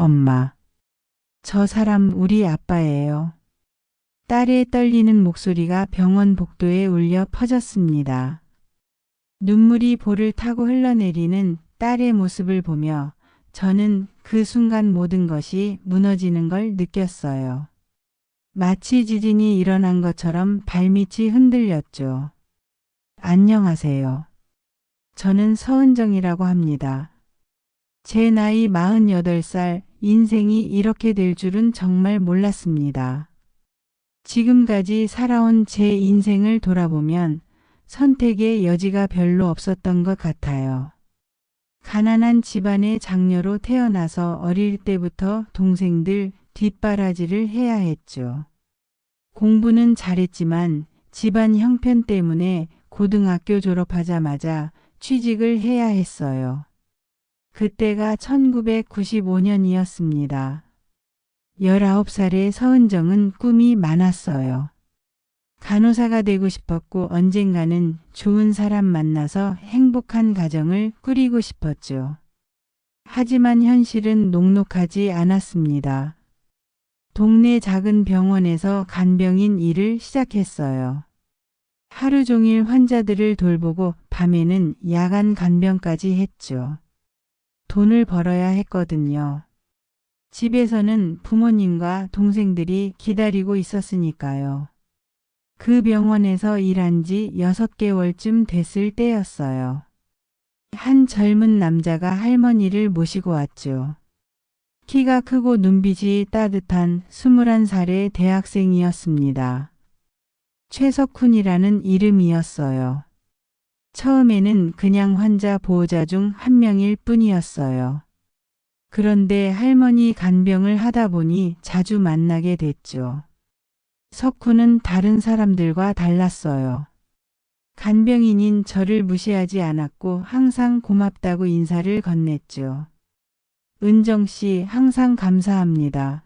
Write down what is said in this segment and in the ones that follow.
엄마, 저 사람 우리 아빠예요. 딸의 떨리는 목소리가 병원 복도에 울려 퍼졌습니다. 눈물이 볼을 타고 흘러내리는 딸의 모습을 보며 저는 그 순간 모든 것이 무너지는 걸 느꼈어요. 마치 지진이 일어난 것처럼 발밑이 흔들렸죠. 안녕하세요. 저는 서은정이라고 합니다. 제 나이 48살, 인생이 이렇게 될 줄은 정말 몰랐습니다. 지금까지 살아온 제 인생을 돌아보면 선택의 여지가 별로 없었던 것 같아요. 가난한 집안의 장녀로 태어나서 어릴 때부터 동생들 뒷바라지를 해야 했죠. 공부는 잘했지만 집안 형편 때문에 고등학교 졸업하자마자 취직을 해야 했어요. 그때가 1995년이었습니다. 19살의 서은정은 꿈이 많았어요. 간호사가 되고 싶었고 언젠가는 좋은 사람 만나서 행복한 가정을 꾸리고 싶었죠. 하지만 현실은 녹록하지 않았습니다. 동네 작은 병원에서 간병인 일을 시작했어요. 하루 종일 환자들을 돌보고 밤에는 야간 간병까지 했죠. 돈을 벌어야 했거든요. 집에서는 부모님과 동생들이 기다리고 있었으니까요. 그 병원에서 일한 지 6개월쯤 됐을 때였어요. 한 젊은 남자가 할머니를 모시고 왔죠. 키가 크고 눈빛이 따뜻한 21살의 대학생이었습니다. 최석훈이라는 이름이었어요. 처음에는 그냥 환자 보호자 중 한 명일 뿐이었어요. 그런데 할머니 간병을 하다 보니 자주 만나게 됐죠. 석훈은 다른 사람들과 달랐어요. 간병인인 저를 무시하지 않았고 항상 고맙다고 인사를 건넸죠. 은정 씨 항상 감사합니다.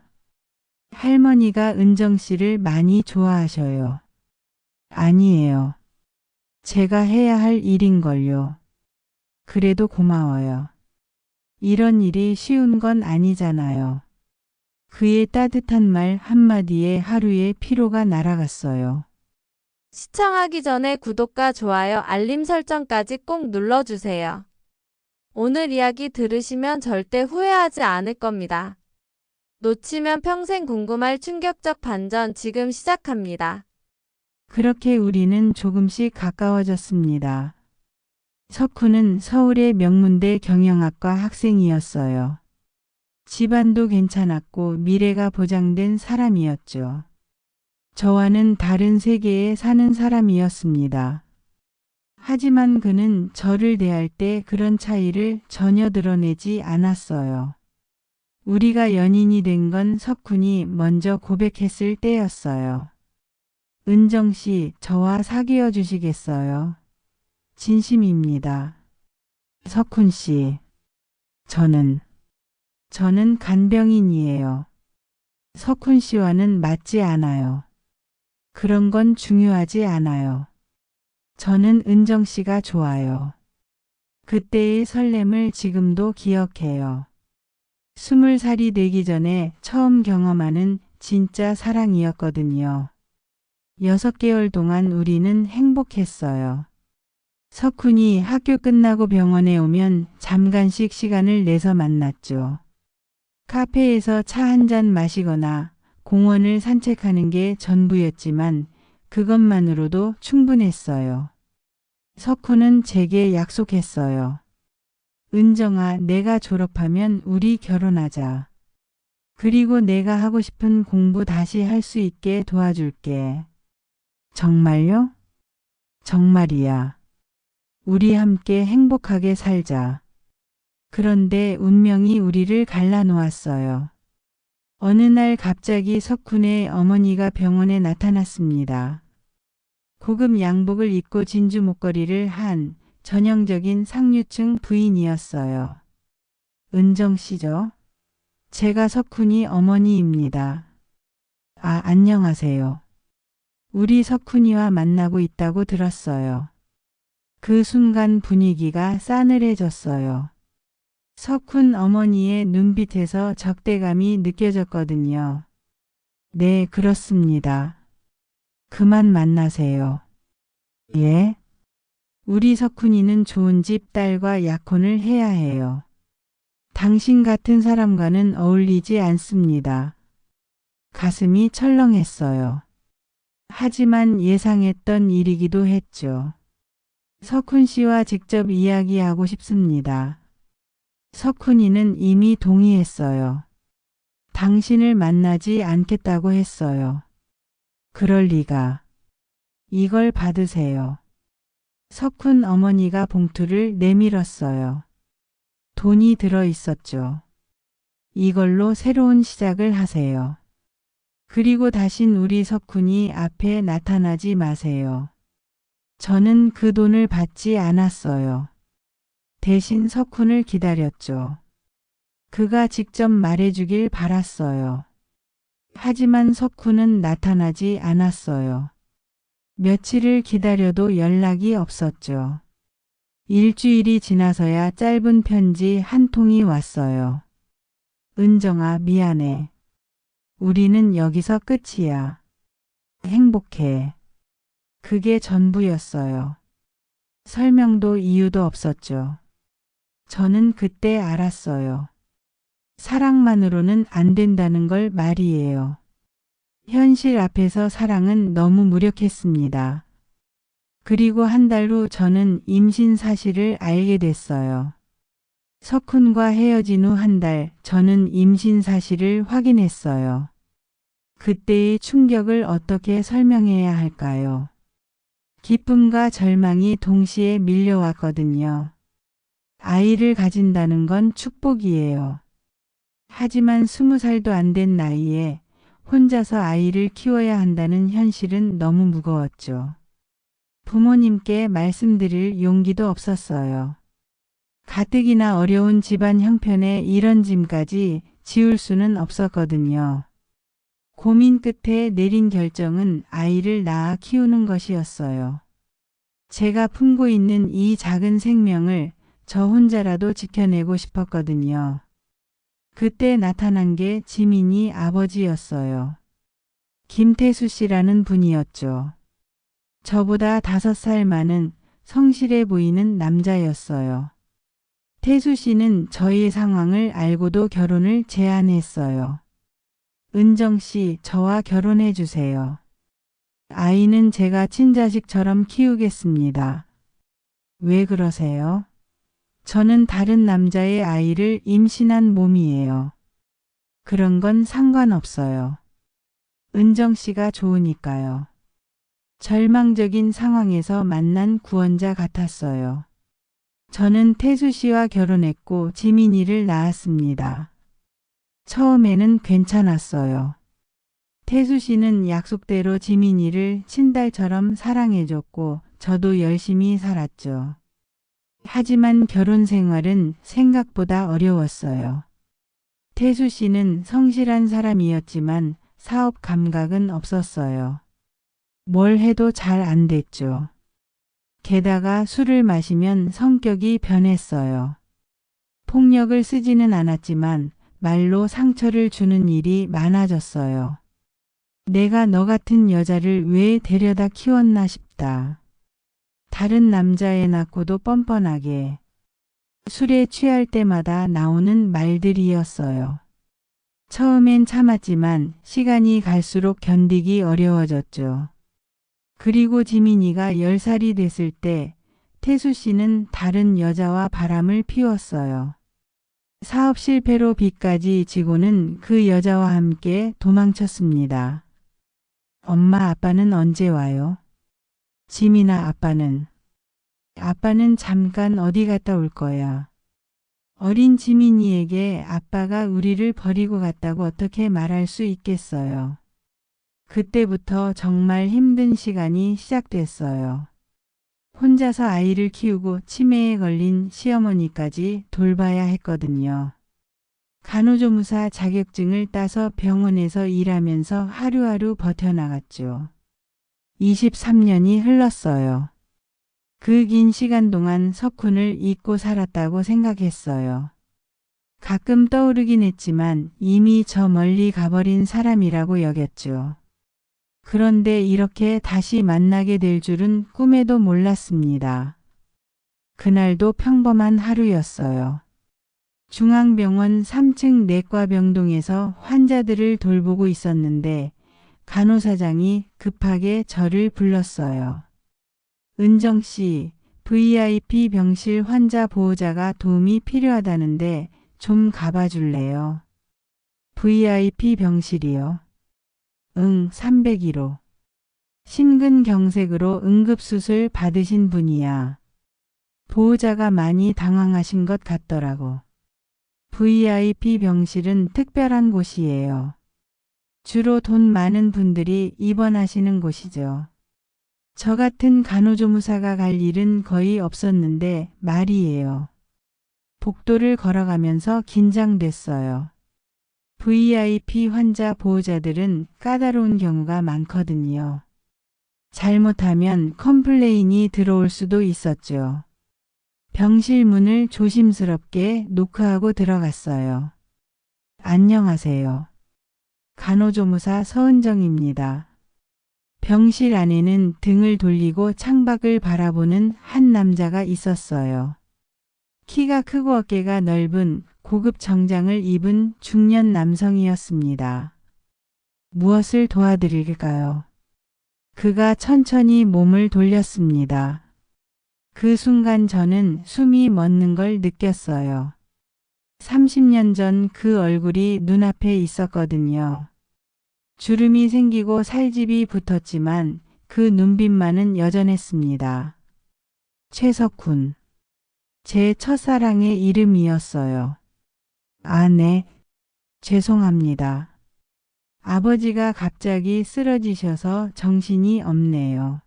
할머니가 은정 씨를 많이 좋아하셔요. 아니에요. 제가 해야 할 일인걸요. 그래도 고마워요. 이런 일이 쉬운 건 아니잖아요. 그의 따뜻한 말 한마디에 하루의 피로가 날아갔어요. 시청하기 전에 구독과 좋아요, 알림 설정까지 꼭 눌러주세요. 오늘 이야기 들으시면 절대 후회하지 않을 겁니다. 놓치면 평생 궁금할 충격적 반전 지금 시작합니다. 그렇게 우리는 조금씩 가까워졌습니다. 석훈은 서울의 명문대 경영학과 학생이었어요. 집안도 괜찮았고 미래가 보장된 사람이었죠. 저와는 다른 세계에 사는 사람이었습니다. 하지만 그는 저를 대할 때 그런 차이를 전혀 드러내지 않았어요. 우리가 연인이 된 건 석훈이 먼저 고백했을 때였어요. 은정 씨, 저와 사귀어 주시겠어요? 진심입니다. 석훈 씨, 저는 간병인이에요. 석훈 씨와는 맞지 않아요. 그런 건 중요하지 않아요. 저는 은정 씨가 좋아요. 그때의 설렘을 지금도 기억해요. 20살이 되기 전에 처음 경험하는 진짜 사랑이었거든요. 6개월 동안 우리는 행복했어요. 석훈이 학교 끝나고 병원에 오면 잠깐씩 시간을 내서 만났죠. 카페에서 차 한 잔 마시거나 공원을 산책하는 게 전부였지만 그것만으로도 충분했어요. 석훈은 제게 약속했어요. 은정아, 내가 졸업하면 우리 결혼하자. 그리고 내가 하고 싶은 공부 다시 할 수 있게 도와줄게. 정말요? 정말이야. 우리 함께 행복하게 살자. 그런데 운명이 우리를 갈라놓았어요. 어느 날 갑자기 석훈의 어머니가 병원에 나타났습니다. 고급 양복을 입고 진주 목걸이를 한 전형적인 상류층 부인이었어요. 은정 씨죠? 제가 석훈이 어머니입니다. 아, 안녕하세요. 우리 석훈이와 만나고 있다고 들었어요. 그 순간 분위기가 싸늘해졌어요. 석훈 어머니의 눈빛에서 적대감이 느껴졌거든요. 네, 그렇습니다. 그만 만나세요. 예? 우리 석훈이는 좋은 집 딸과 약혼을 해야 해요. 당신 같은 사람과는 어울리지 않습니다. 가슴이 철렁했어요. 하지만 예상했던 일이기도 했죠. 석훈 씨와 직접 이야기하고 싶습니다. 석훈이는 이미 동의했어요. 당신을 만나지 않겠다고 했어요. 그럴 리가. 이걸 받으세요. 석훈 어머니가 봉투를 내밀었어요. 돈이 들어 있었죠. 이걸로 새로운 시작을 하세요. 그리고 다신 우리 석훈이 앞에 나타나지 마세요. 저는 그 돈을 받지 않았어요. 대신 석훈을 기다렸죠. 그가 직접 말해주길 바랐어요. 하지만 석훈은 나타나지 않았어요. 며칠을 기다려도 연락이 없었죠. 일주일이 지나서야 짧은 편지 한 통이 왔어요. 은정아, 미안해. 우리는 여기서 끝이야. 행복해. 그게 전부였어요. 설명도 이유도 없었죠. 저는 그때 알았어요. 사랑만으로는 안 된다는 걸 말이에요. 현실 앞에서 사랑은 너무 무력했습니다. 그리고 한 달 후 저는 임신 사실을 알게 됐어요. 석훈과 헤어진 후 한 달 저는 임신 사실을 확인했어요. 그때의 충격을 어떻게 설명해야 할까요? 기쁨과 절망이 동시에 밀려왔거든요. 아이를 가진다는 건 축복이에요. 하지만 20살도 안 된 나이에 혼자서 아이를 키워야 한다는 현실은 너무 무거웠죠. 부모님께 말씀드릴 용기도 없었어요. 가뜩이나 어려운 집안 형편에 이런 짐까지 지울 수는 없었거든요. 고민 끝에 내린 결정은 아이를 낳아 키우는 것이었어요. 제가 품고 있는 이 작은 생명을 저 혼자라도 지켜내고 싶었거든요. 그때 나타난 게 지민이 아버지였어요. 김태수 씨라는 분이었죠. 저보다 5살 많은 성실해 보이는 남자였어요. 태수 씨는 저의 상황을 알고도 결혼을 제안했어요. 은정 씨, 저와 결혼해 주세요. 아이는 제가 친자식처럼 키우겠습니다. 왜 그러세요? 저는 다른 남자의 아이를 임신한 몸이에요. 그런 건 상관없어요. 은정 씨가 좋으니까요. 절망적인 상황에서 만난 구원자 같았어요. 저는 태수 씨와 결혼했고 지민이를 낳았습니다. 처음에는 괜찮았어요. 태수 씨는 약속대로 지민이를 친딸처럼 사랑해줬고 저도 열심히 살았죠. 하지만 결혼 생활은 생각보다 어려웠어요. 태수 씨는 성실한 사람이었지만 사업 감각은 없었어요. 뭘 해도 잘 안 됐죠. 게다가 술을 마시면 성격이 변했어요. 폭력을 쓰지는 않았지만 말로 상처를 주는 일이 많아졌어요. 내가 너 같은 여자를 왜 데려다 키웠나 싶다. 다른 남자애 낳고도 뻔뻔하게. 술에 취할 때마다 나오는 말들이었어요. 처음엔 참았지만 시간이 갈수록 견디기 어려워졌죠. 그리고 지민이가 10살이 됐을 때 태수 씨는 다른 여자와 바람을 피웠어요. 사업 실패로 빚까지 지고는 그 여자와 함께 도망쳤습니다. 엄마 아빠는 언제 와요? 지민아, 아빠는 잠깐 어디 갔다 올 거야. 어린 지민이에게 아빠가 우리를 버리고 갔다고 어떻게 말할 수 있겠어요. 그때부터 정말 힘든 시간이 시작됐어요. 혼자서 아이를 키우고 치매에 걸린 시어머니까지 돌봐야 했거든요. 간호조무사 자격증을 따서 병원에서 일하면서 하루하루 버텨나갔죠. 23년이 흘렀어요. 그 긴 시간 동안 석훈을 잊고 살았다고 생각했어요. 가끔 떠오르긴 했지만 이미 저 멀리 가버린 사람이라고 여겼죠. 그런데 이렇게 다시 만나게 될 줄은 꿈에도 몰랐습니다. 그날도 평범한 하루였어요. 중앙병원 3층 내과병동에서 환자들을 돌보고 있었는데 간호사장이 급하게 저를 불렀어요. 은정 씨, VIP 병실 환자 보호자가 도움이 필요하다는데 좀 가봐 줄래요? VIP 병실이요. 응, 301호. 심근경색으로 응급수술 받으신 분이야. 보호자가 많이 당황하신 것 같더라고. VIP 병실은 특별한 곳이에요. 주로 돈 많은 분들이 입원하시는 곳이죠. 저 같은 간호조무사가 갈 일은 거의 없었는데 말이에요. 복도를 걸어가면서 긴장됐어요. VIP 환자 보호자들은 까다로운 경우가 많거든요. 잘못하면 컴플레인이 들어올 수도 있었죠. 병실 문을 조심스럽게 노크하고 들어갔어요. 안녕하세요. 간호조무사 서은정입니다. 병실 안에는 등을 돌리고 창밖을 바라보는 한 남자가 있었어요. 키가 크고 어깨가 넓은 고급 정장을 입은 중년 남성이었습니다. 무엇을 도와드릴까요? 그가 천천히 몸을 돌렸습니다. 그 순간 저는 숨이 멎는 걸 느꼈어요. 30년 전 그 얼굴이 눈앞에 있었거든요. 주름이 생기고 살집이 붙었지만 그 눈빛만은 여전했습니다. 최석훈. 제 첫사랑의 이름이었어요. 아, 네. 죄송합니다. 아버지가 갑자기 쓰러지셔서 정신이 없네요.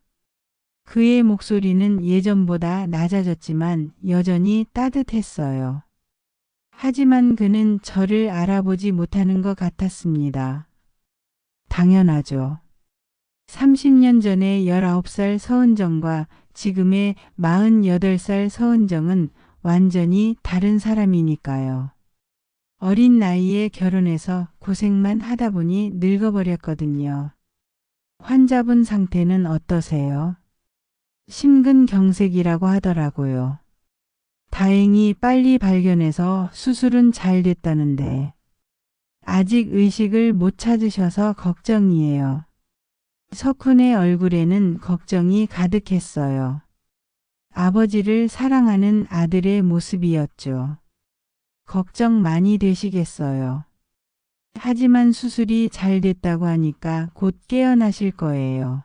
그의 목소리는 예전보다 낮아졌지만 여전히 따뜻했어요. 하지만 그는 저를 알아보지 못하는 것 같았습니다. 당연하죠. 30년 전의 19살 서은정과 지금의 48살 서은정은 완전히 다른 사람이니까요. 어린 나이에 결혼해서 고생만 하다 보니 늙어버렸거든요. 환자분 상태는 어떠세요? 심근경색이라고 하더라고요. 다행히 빨리 발견해서 수술은 잘 됐다는데 아직 의식을 못 찾으셔서 걱정이에요. 석훈의 얼굴에는 걱정이 가득했어요. 아버지를 사랑하는 아들의 모습이었죠. 걱정 많이 되시겠어요. 하지만 수술이 잘 됐다고 하니까 곧 깨어나실 거예요.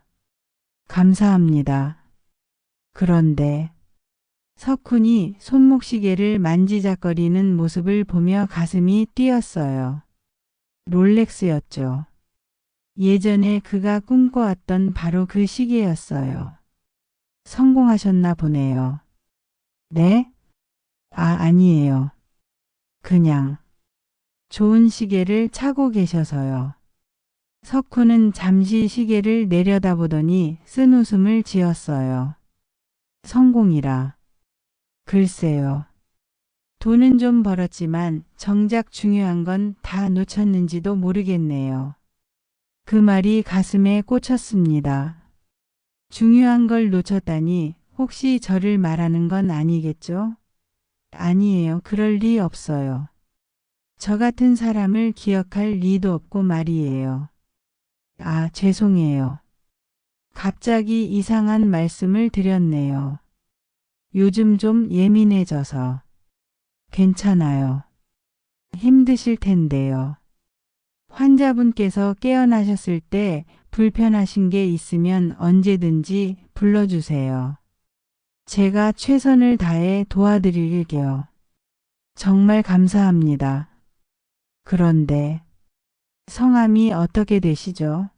감사합니다. 그런데 석훈이 손목시계를 만지작거리는 모습을 보며 가슴이 뛰었어요. 롤렉스였죠. 예전에 그가 꿈꿔왔던 바로 그 시계였어요. 성공하셨나 보네요. 네? 아니에요. 그냥 좋은 시계를 차고 계셔서요. 석훈은 잠시 시계를 내려다보더니 쓴 웃음을 지었어요. 성공이라. 글쎄요. 돈은 좀 벌었지만 정작 중요한 건 다 놓쳤는지도 모르겠네요. 그 말이 가슴에 꽂혔습니다. 중요한 걸 놓쳤다니 혹시 저를 말하는 건 아니겠죠? 아니에요. 그럴 리 없어요. 저 같은 사람을 기억할 리도 없고 말이에요. 죄송해요. 갑자기 이상한 말씀을 드렸네요. 요즘 좀 예민해져서. 괜찮아요. 힘드실 텐데요. 환자분께서 깨어나셨을 때 불편하신 게 있으면 언제든지 불러주세요. 제가 최선을 다해 도와드릴게요. 정말 감사합니다. 그런데 성함이 어떻게 되시죠?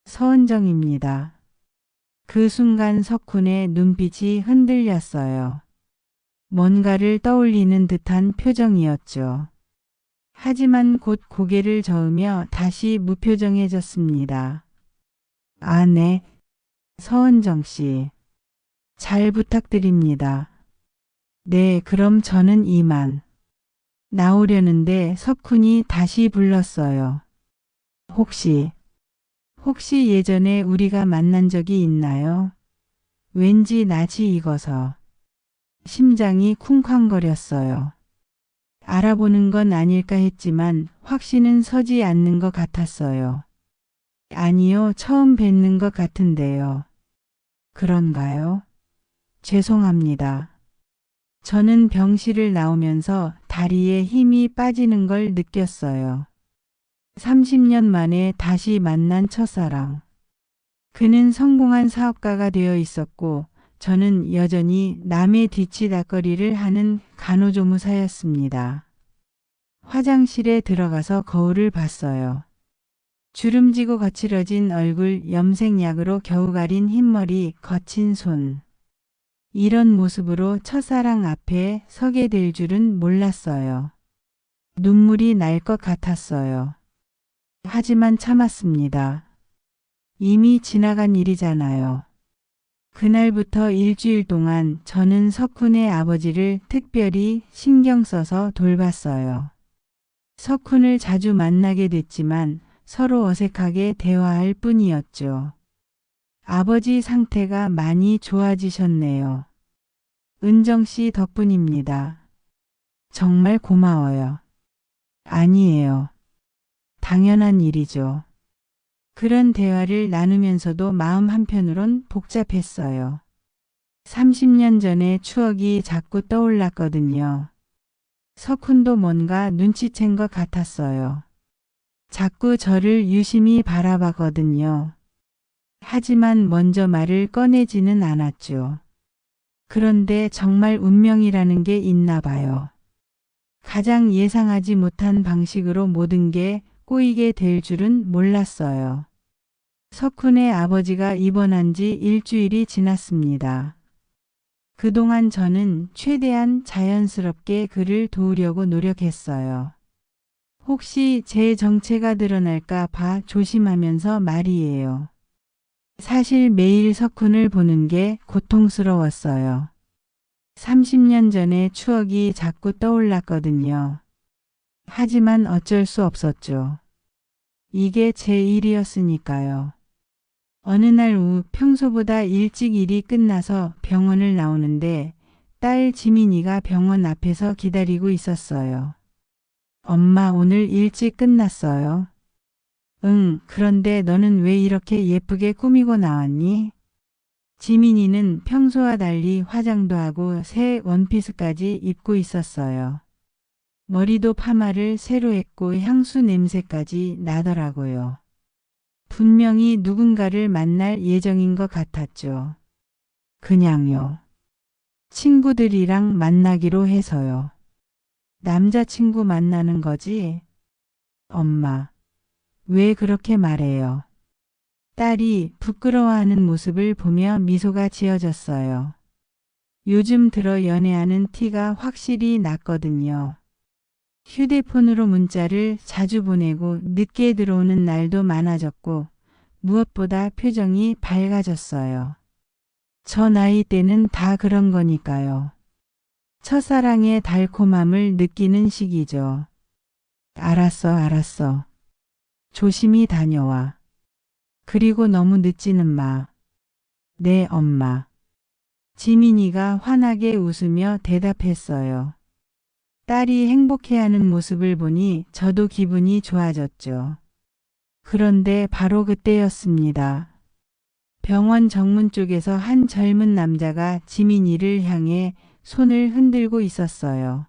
서은정입니다. 그 순간 석훈의 눈빛이 흔들렸어요. 뭔가를 떠올리는 듯한 표정이었죠. 하지만 곧 고개를 저으며 다시 무표정해졌습니다. 네. 서은정 씨. 잘 부탁드립니다. 네, 그럼 저는 이만. 나오려는데 석훈이 다시 불렀어요. 혹시 예전에 우리가 만난 적이 있나요? 왠지 낯이 익어서 심장이 쿵쾅거렸어요. 알아보는 건 아닐까 했지만 확신은 서지 않는 것 같았어요. 아니요, 처음 뵙는 것 같은데요. 그런가요? 죄송합니다. 저는 병실을 나오면서 다리에 힘이 빠지는 걸 느꼈어요. 30년 만에 다시 만난 첫사랑. 그는 성공한 사업가가 되어 있었고 저는 여전히 남의 뒤치다꺼리를 하는 간호조무사였습니다. 화장실에 들어가서 거울을 봤어요. 주름지고 거칠어진 얼굴, 염색약으로 겨우 가린 흰머리, 거친 손. 이런 모습으로 첫사랑 앞에 서게 될 줄은 몰랐어요. 눈물이 날 것 같았어요. 하지만 참았습니다. 이미 지나간 일이잖아요. 그날부터 일주일 동안 저는 석훈의 아버지를 특별히 신경 써서 돌봤어요. 석훈을 자주 만나게 됐지만 서로 어색하게 대화할 뿐이었죠. 아버지 상태가 많이 좋아지셨네요. 은정 씨 덕분입니다. 정말 고마워요. 아니에요. 당연한 일이죠. 그런 대화를 나누면서도 마음 한편으론 복잡했어요. 30년 전의 추억이 자꾸 떠올랐거든요. 석훈도 뭔가 눈치챈 것 같았어요. 자꾸 저를 유심히 바라봤거든요. 하지만 먼저 말을 꺼내지는 않았죠. 그런데 정말 운명이라는 게 있나 봐요. 가장 예상하지 못한 방식으로 모든 게 꼬이게 될 줄은 몰랐어요. 석훈의 아버지가 입원한 지 일주일이 지났습니다. 그동안 저는 최대한 자연스럽게 그를 도우려고 노력했어요. 혹시 제 정체가 드러날까 봐 조심하면서 말이에요. 사실 매일 석훈을 보는 게 고통스러웠어요. 30년 전의 추억이 자꾸 떠올랐거든요. 하지만 어쩔 수 없었죠. 이게 제 일이었으니까요. 어느 날 오후 평소보다 일찍 일이 끝나서 병원을 나오는데 딸 지민이가 병원 앞에서 기다리고 있었어요. 엄마, 오늘 일찍 끝났어요. 응, 그런데 너는 왜 이렇게 예쁘게 꾸미고 나왔니? 지민이는 평소와 달리 화장도 하고 새 원피스까지 입고 있었어요. 머리도 파마를 새로 했고 향수 냄새까지 나더라고요. 분명히 누군가를 만날 예정인 것 같았죠. 그냥요. 친구들이랑 만나기로 해서요. 남자친구 만나는 거지? 엄마, 왜 그렇게 말해요? 딸이 부끄러워하는 모습을 보며 미소가 지어졌어요. 요즘 들어 연애하는 티가 확실히 났거든요. 휴대폰으로 문자를 자주 보내고 늦게 들어오는 날도 많아졌고 무엇보다 표정이 밝아졌어요. 저 나이 때는 다 그런 거니까요. 첫사랑의 달콤함을 느끼는 시기죠. 알았어. 조심히 다녀와. 그리고 너무 늦지는 마. 네, 엄마. 지민이가 환하게 웃으며 대답했어요. 딸이 행복해하는 모습을 보니 저도 기분이 좋아졌죠. 그런데 바로 그때였습니다. 병원 정문 쪽에서 한 젊은 남자가 지민이를 향해 손을 흔들고 있었어요.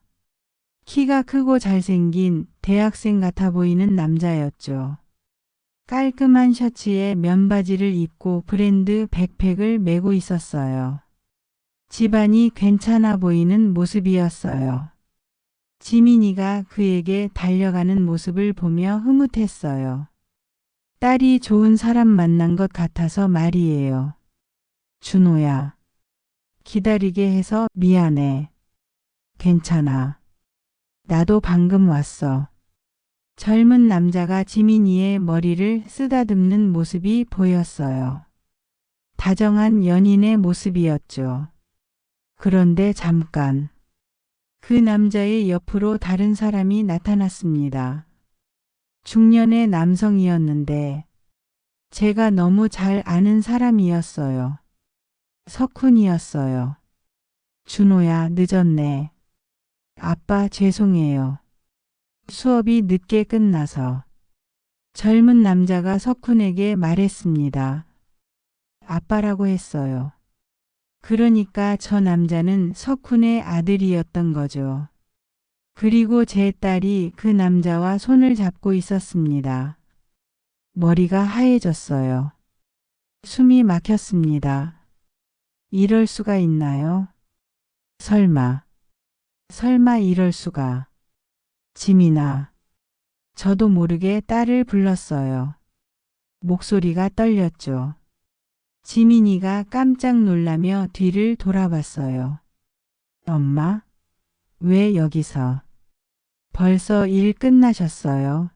키가 크고 잘생긴 대학생 같아 보이는 남자였죠. 깔끔한 셔츠에 면바지를 입고 브랜드 백팩을 메고 있었어요. 집안이 괜찮아 보이는 모습이었어요. 지민이가 그에게 달려가는 모습을 보며 흐뭇했어요. 딸이 좋은 사람 만난 것 같아서 말이에요. 준호야. 기다리게 해서 미안해. 괜찮아. 나도 방금 왔어. 젊은 남자가 지민이의 머리를 쓰다듬는 모습이 보였어요. 다정한 연인의 모습이었죠. 그런데 잠깐. 그 남자의 옆으로 다른 사람이 나타났습니다. 중년의 남성이었는데 제가 너무 잘 아는 사람이었어요. 석훈이었어요. 준호야, 늦었네. 아빠 죄송해요. 수업이 늦게 끝나서. 젊은 남자가 석훈에게 말했습니다. 아빠라고 했어요. 그러니까 저 남자는 석훈의 아들이었던 거죠. 그리고 제 딸이 그 남자와 손을 잡고 있었습니다. 머리가 하얘졌어요. 숨이 막혔습니다. 이럴 수가 있나요? 설마 이럴 수가. 지민아. 저도 모르게 딸을 불렀어요. 목소리가 떨렸죠. 지민이가 깜짝 놀라며 뒤를 돌아봤어요. 엄마? 왜 여기서? 벌써 일 끝나셨어요?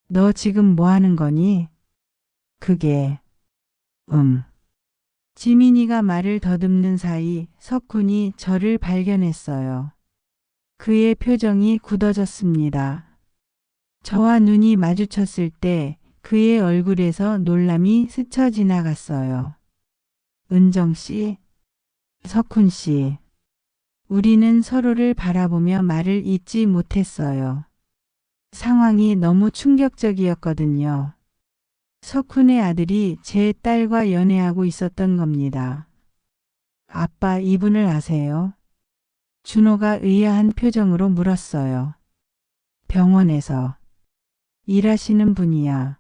너 지금 뭐 하는 거니? 그게, 지민이가 말을 더듬는 사이 석훈이 저를 발견했어요. 그의 표정이 굳어졌습니다. 저와 눈이 마주쳤을 때 그의 얼굴에서 놀람이 스쳐 지나갔어요. 은정 씨, 석훈 씨. 우리는 서로를 바라보며 말을 잇지 못했어요. 상황이 너무 충격적이었거든요. 석훈의 아들이 제 딸과 연애하고 있었던 겁니다. 아빠 이분을 아세요? 준호가 의아한 표정으로 물었어요. 병원에서 일하시는 분이야.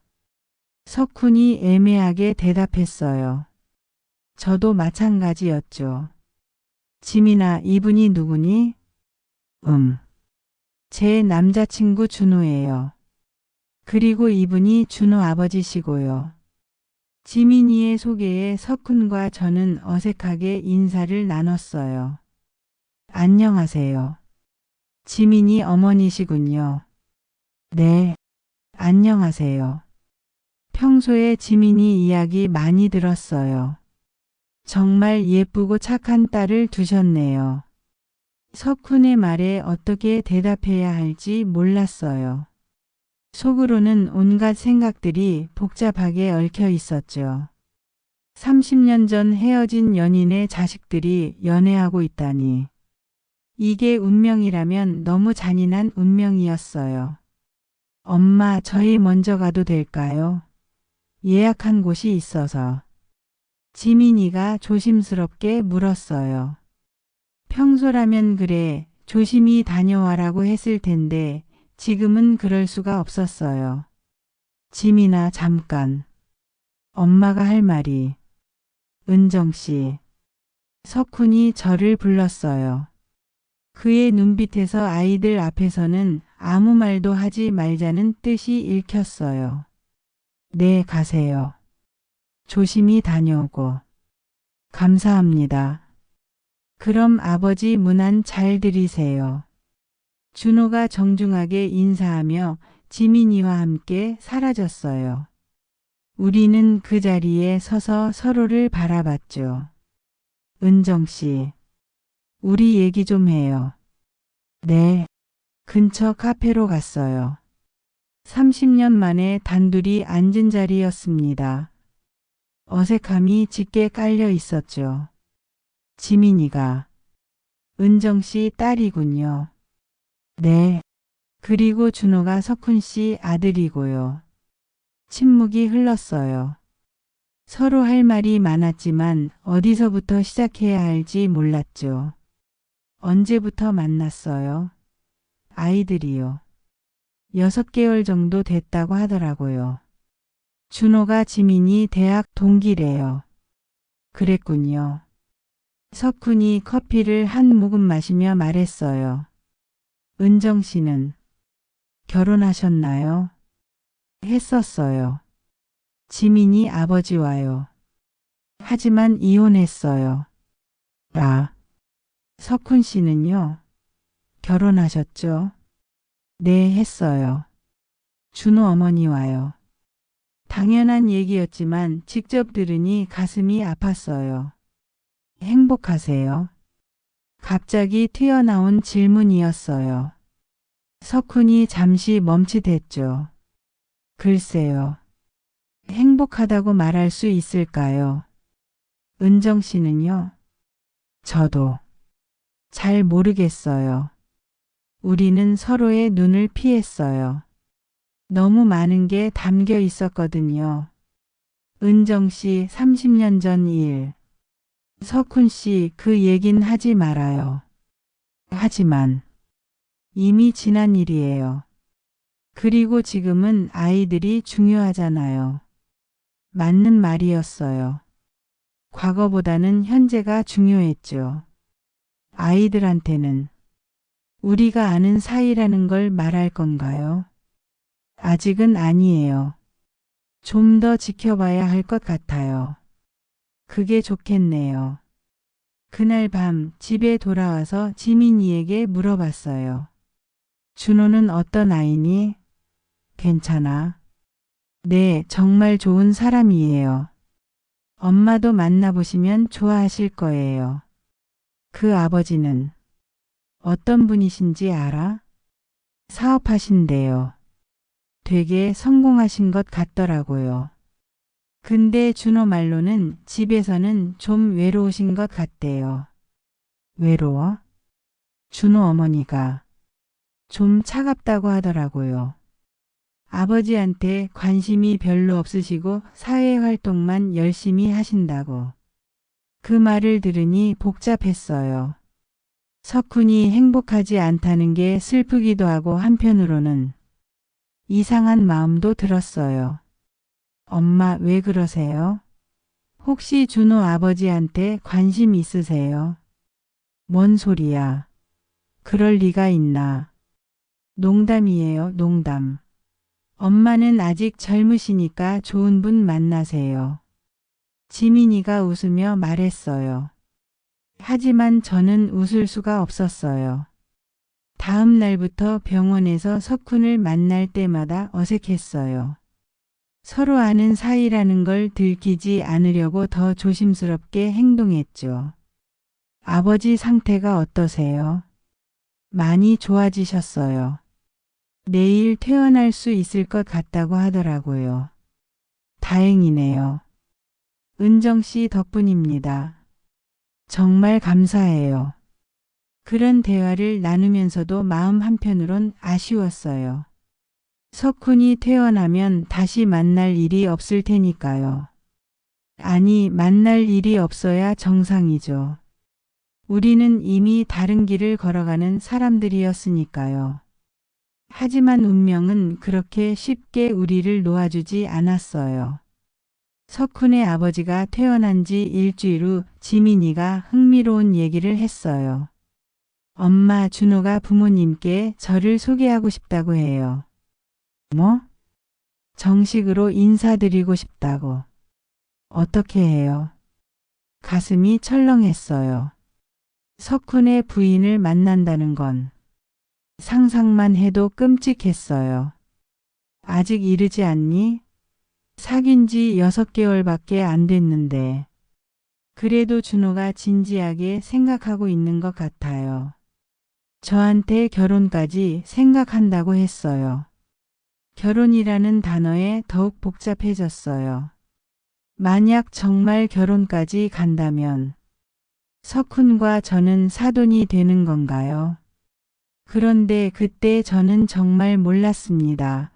석훈이 애매하게 대답했어요. 저도 마찬가지였죠. 지민아, 이분이 누구니? 제 남자친구 준호예요. 그리고 이분이 준호 아버지시고요. 지민이의 소개에 석훈과 저는 어색하게 인사를 나눴어요. 안녕하세요. 지민이 어머니시군요. 네, 안녕하세요. 평소에 지민이 이야기 많이 들었어요. 정말 예쁘고 착한 딸을 두셨네요. 석훈의 말에 어떻게 대답해야 할지 몰랐어요. 속으로는 온갖 생각들이 복잡하게 얽혀 있었죠. 30년 전 헤어진 연인의 자식들이 연애하고 있다니. 이게 운명이라면 너무 잔인한 운명이었어요. 엄마, 저희 먼저 가도 될까요? 예약한 곳이 있어서. 지민이가 조심스럽게 물었어요. 평소라면 그래, 조심히 다녀와라고 했을 텐데 지금은 그럴 수가 없었어요. 지민아, 잠깐. 엄마가 할 말이. 은정씨. 석훈이 저를 불렀어요. 그의 눈빛에서 아이들 앞에서는 아무 말도 하지 말자는 뜻이 읽혔어요. 네, 가세요. 조심히 다녀오고. 감사합니다. 그럼 아버지 문안 잘 들이세요. 준호가 정중하게 인사하며 지민이와 함께 사라졌어요. 우리는 그 자리에 서서 서로를 바라봤죠. 은정씨, 우리 얘기 좀 해요. 네, 근처 카페로 갔어요. 30년 만에 단둘이 앉은 자리였습니다. 어색함이 짙게 깔려 있었죠. 지민이가 은정씨 딸이군요. 네. 그리고 준호가 석훈씨 아들이고요. 침묵이 흘렀어요. 서로 할 말이 많았지만 어디서부터 시작해야 할지 몰랐죠. 언제부터 만났어요? 아이들이요. 6개월 정도 됐다고 하더라고요. 준호가 지민이 대학 동기래요. 그랬군요. 석훈이 커피를 한 모금 마시며 말했어요. 은정 씨는 결혼하셨나요? 했었어요. 지민이 아버지와요. 하지만 이혼했어요. 아, 석훈 씨는요? 결혼하셨죠? 네, 했어요. 준호 어머니와요. 당연한 얘기였지만 직접 들으니 가슴이 아팠어요. 행복하세요? 갑자기 튀어나온 질문이었어요. 석훈이 잠시 멈칫했죠. 글쎄요. 행복하다고 말할 수 있을까요? 은정 씨는요? 저도 잘 모르겠어요. 우리는 서로의 눈을 피했어요. 너무 많은 게 담겨 있었거든요. 은정 씨 30년 전 일. 석훈 씨 그 얘긴 하지 말아요. 하지만 이미 지난 일이에요. 그리고 지금은 아이들이 중요하잖아요. 맞는 말이었어요. 과거보다는 현재가 중요했죠. 아이들한테는 우리가 아는 사이라는 걸 말할 건가요? 아직은 아니에요. 좀 더 지켜봐야 할 것 같아요. 그게 좋겠네요. 그날 밤 집에 돌아와서 지민이에게 물어봤어요. 준호는 어떤 아이니? 괜찮아. 네, 정말 좋은 사람이에요. 엄마도 만나보시면 좋아하실 거예요. 그 아버지는 어떤 분이신지 알아? 사업하신대요. 되게 성공하신 것 같더라고요. 근데 준호 말로는 집에서는 좀 외로우신 것 같대요. 외로워? 준호 어머니가 좀 차갑다고 하더라고요. 아버지한테 관심이 별로 없으시고 사회활동만 열심히 하신다고. 그 말을 들으니 복잡했어요. 석훈이 행복하지 않다는 게 슬프기도 하고 한편으로는 이상한 마음도 들었어요. 엄마 왜 그러세요? 혹시 준호 아버지한테 관심 있으세요? 뭔 소리야. 그럴 리가 있나. 농담이에요, 농담. 엄마는 아직 젊으시니까 좋은 분 만나세요. 지민이가 웃으며 말했어요. 하지만 저는 웃을 수가 없었어요. 다음 날부터 병원에서 석훈을 만날 때마다 어색했어요. 서로 아는 사이라는 걸 들키지 않으려고 더 조심스럽게 행동했죠. 아버지 상태가 어떠세요? 많이 좋아지셨어요. 내일 퇴원할 수 있을 것 같다고 하더라고요. 다행이네요. 은정 씨 덕분입니다. 정말 감사해요. 그런 대화를 나누면서도 마음 한편으론 아쉬웠어요. 석훈이 퇴원하면 다시 만날 일이 없을 테니까요. 아니, 만날 일이 없어야 정상이죠. 우리는 이미 다른 길을 걸어가는 사람들이었으니까요. 하지만 운명은 그렇게 쉽게 우리를 놓아주지 않았어요. 석훈의 아버지가 퇴원한 지 일주일 후 지민이가 흥미로운 얘기를 했어요. 엄마, 준호가 부모님께 저를 소개하고 싶다고 해요. 뭐? 정식으로 인사드리고 싶다고. 어떻게 해요? 가슴이 철렁했어요. 석훈의 부인을 만난다는 건 상상만 해도 끔찍했어요. 아직 이르지 않니? 사귄 지 6개월밖에 안 됐는데. 그래도 준호가 진지하게 생각하고 있는 것 같아요. 저한테 결혼까지 생각한다고 했어요. 결혼이라는 단어에 더욱 복잡해졌어요. 만약 정말 결혼까지 간다면 석훈과 저는 사돈이 되는 건가요? 그런데 그때 저는 정말 몰랐습니다.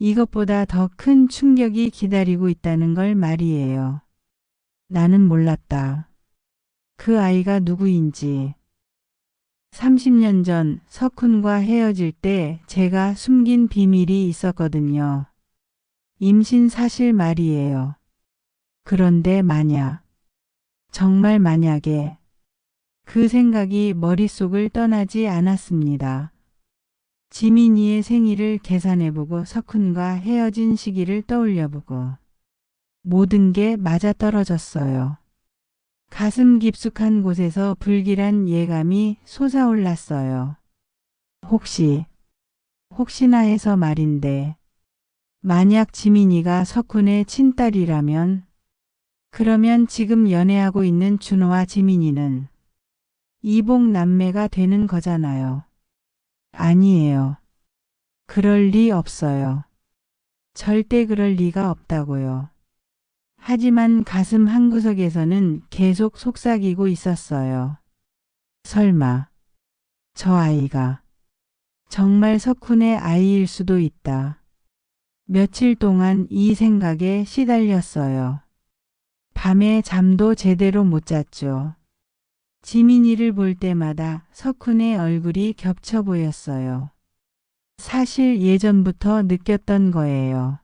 이것보다 더 큰 충격이 기다리고 있다는 걸 말이에요. 나는 몰랐다. 그 아이가 누구인지. 30년 전 석훈과 헤어질 때 제가 숨긴 비밀이 있었거든요. 임신 사실 말이에요. 그런데 만약, 정말 만약에 그 생각이 머릿속을 떠나지 않았습니다. 지민이의 생일을 계산해보고 석훈과 헤어진 시기를 떠올려보고 모든 게 맞아떨어졌어요. 가슴 깊숙한 곳에서 불길한 예감이 솟아올랐어요. 혹시나 해서 말인데 만약 지민이가 석훈의 친딸이라면 그러면 지금 연애하고 있는 준호와 지민이는 이복 남매가 되는 거잖아요. 아니에요. 그럴 리 없어요. 절대 그럴 리가 없다고요. 하지만 가슴 한구석에서는 계속 속삭이고 있었어요. 설마 저 아이가 정말 석훈의 아이일 수도 있다. 며칠 동안 이 생각에 시달렸어요. 밤에 잠도 제대로 못 잤죠. 지민이를 볼 때마다 석훈의 얼굴이 겹쳐 보였어요. 사실 예전부터 느꼈던 거예요.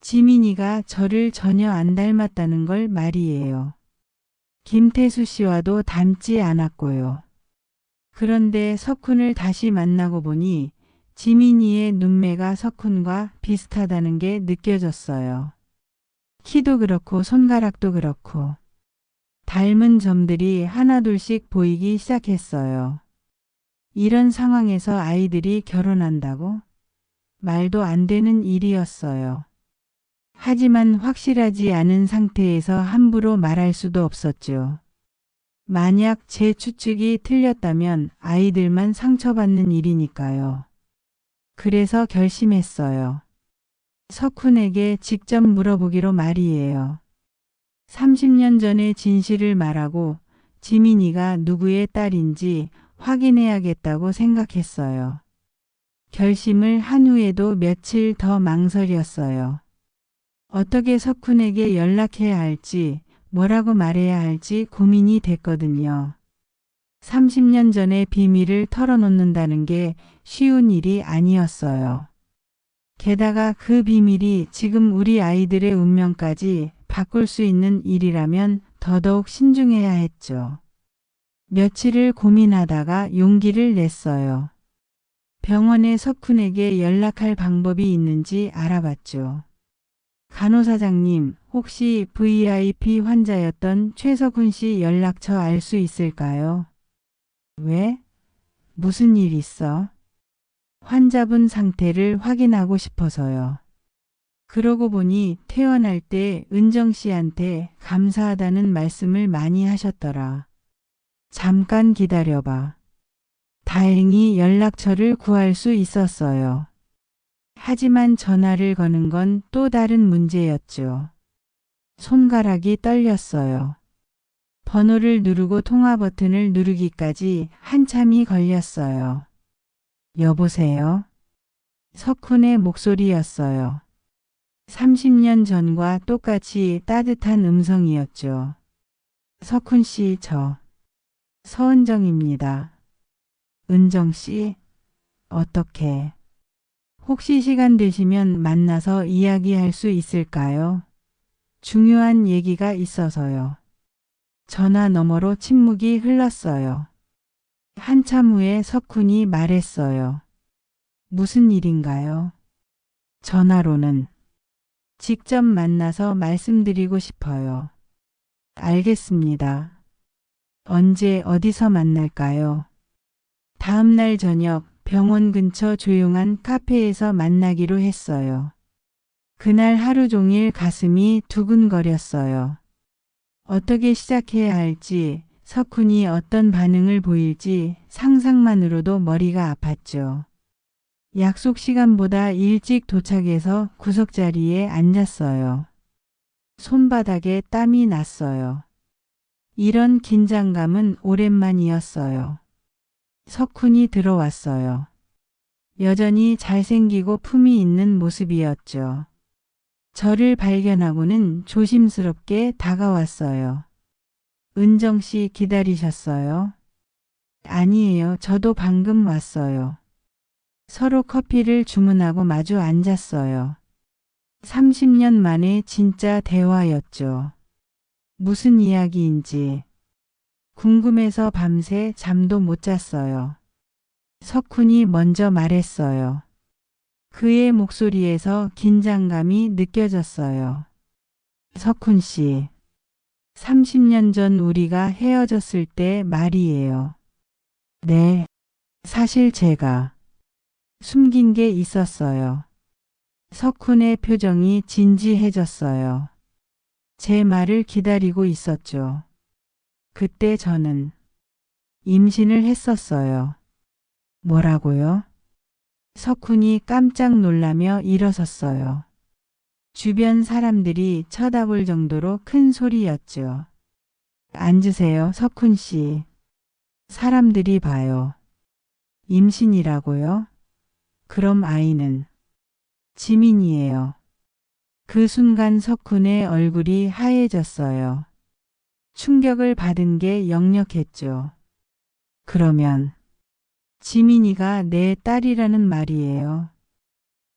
지민이가 저를 전혀 안 닮았다는 걸 말이에요. 김태수 씨와도 닮지 않았고요. 그런데 석훈을 다시 만나고 보니 지민이의 눈매가 석훈과 비슷하다는 게 느껴졌어요. 키도 그렇고 손가락도 그렇고 닮은 점들이 하나둘씩 보이기 시작했어요. 이런 상황에서 아이들이 결혼한다고? 말도 안 되는 일이었어요. 하지만 확실하지 않은 상태에서 함부로 말할 수도 없었죠. 만약 제 추측이 틀렸다면 아이들만 상처받는 일이니까요. 그래서 결심했어요. 석훈에게 직접 물어보기로 말이에요. 30년 전의 진실을 말하고 지민이가 누구의 딸인지 확인해야겠다고 생각했어요. 결심을 한 후에도 며칠 더 망설였어요. 어떻게 석훈에게 연락해야 할지, 뭐라고 말해야 할지 고민이 됐거든요. 30년 전의 비밀을 털어놓는다는 게 쉬운 일이 아니었어요. 게다가 그 비밀이 지금 우리 아이들의 운명까지 바꿀 수 있는 일이라면 더더욱 신중해야 했죠. 며칠을 고민하다가 용기를 냈어요. 병원에 석훈에게 연락할 방법이 있는지 알아봤죠. 간호사장님, 혹시 VIP 환자였던 최석훈 씨 연락처 알 수 있을까요? 왜? 무슨 일 있어? 환자분 상태를 확인하고 싶어서요. 그러고 보니 퇴원할 때 은정 씨한테 감사하다는 말씀을 많이 하셨더라. 잠깐 기다려봐. 다행히 연락처를 구할 수 있었어요. 하지만 전화를 거는 건 또 다른 문제였죠. 손가락이 떨렸어요. 번호를 누르고 통화 버튼을 누르기까지 한참이 걸렸어요. 여보세요? 석훈의 목소리였어요. 30년 전과 똑같이 따뜻한 음성이었죠. 석훈 씨, 저 서은정입니다. 은정 씨? 어떻게? 혹시 시간 되시면 만나서 이야기할 수 있을까요? 중요한 얘기가 있어서요. 전화 너머로 침묵이 흘렀어요. 한참 후에 석훈이 말했어요. 무슨 일인가요? 전화로는 직접 만나서 말씀드리고 싶어요. 알겠습니다. 언제 어디서 만날까요? 다음 날 저녁 병원 근처 조용한 카페에서 만나기로 했어요. 그날 하루 종일 가슴이 두근거렸어요. 어떻게 시작해야 할지, 석훈이 어떤 반응을 보일지 상상만으로도 머리가 아팠죠. 약속 시간보다 일찍 도착해서 구석자리에 앉았어요. 손바닥에 땀이 났어요. 이런 긴장감은 오랜만이었어요. 석훈이 들어왔어요. 여전히 잘생기고 품이 있는 모습이었죠. 저를 발견하고는 조심스럽게 다가왔어요. 은정 씨 기다리셨어요? 아니에요. 저도 방금 왔어요. 서로 커피를 주문하고 마주 앉았어요. 30년 만에 진짜 대화였죠. 무슨 이야기인지 궁금해서 밤새 잠도 못 잤어요. 석훈이 먼저 말했어요. 그의 목소리에서 긴장감이 느껴졌어요. 석훈 씨, 30년 전 우리가 헤어졌을 때 말이에요. 네, 사실 제가 숨긴 게 있었어요. 석훈의 표정이 진지해졌어요. 제 말을 기다리고 있었죠. 그때 저는 임신을 했었어요. 뭐라고요? 석훈이 깜짝 놀라며 일어섰어요. 주변 사람들이 쳐다볼 정도로 큰 소리였죠. 앉으세요, 석훈 씨. 사람들이 봐요. 임신이라고요? 그럼 아이는? 지민이에요. 그 순간 석훈의 얼굴이 하얘졌어요. 충격을 받은 게 역력했죠. 그러면 지민이가 내 딸이라는 말이에요.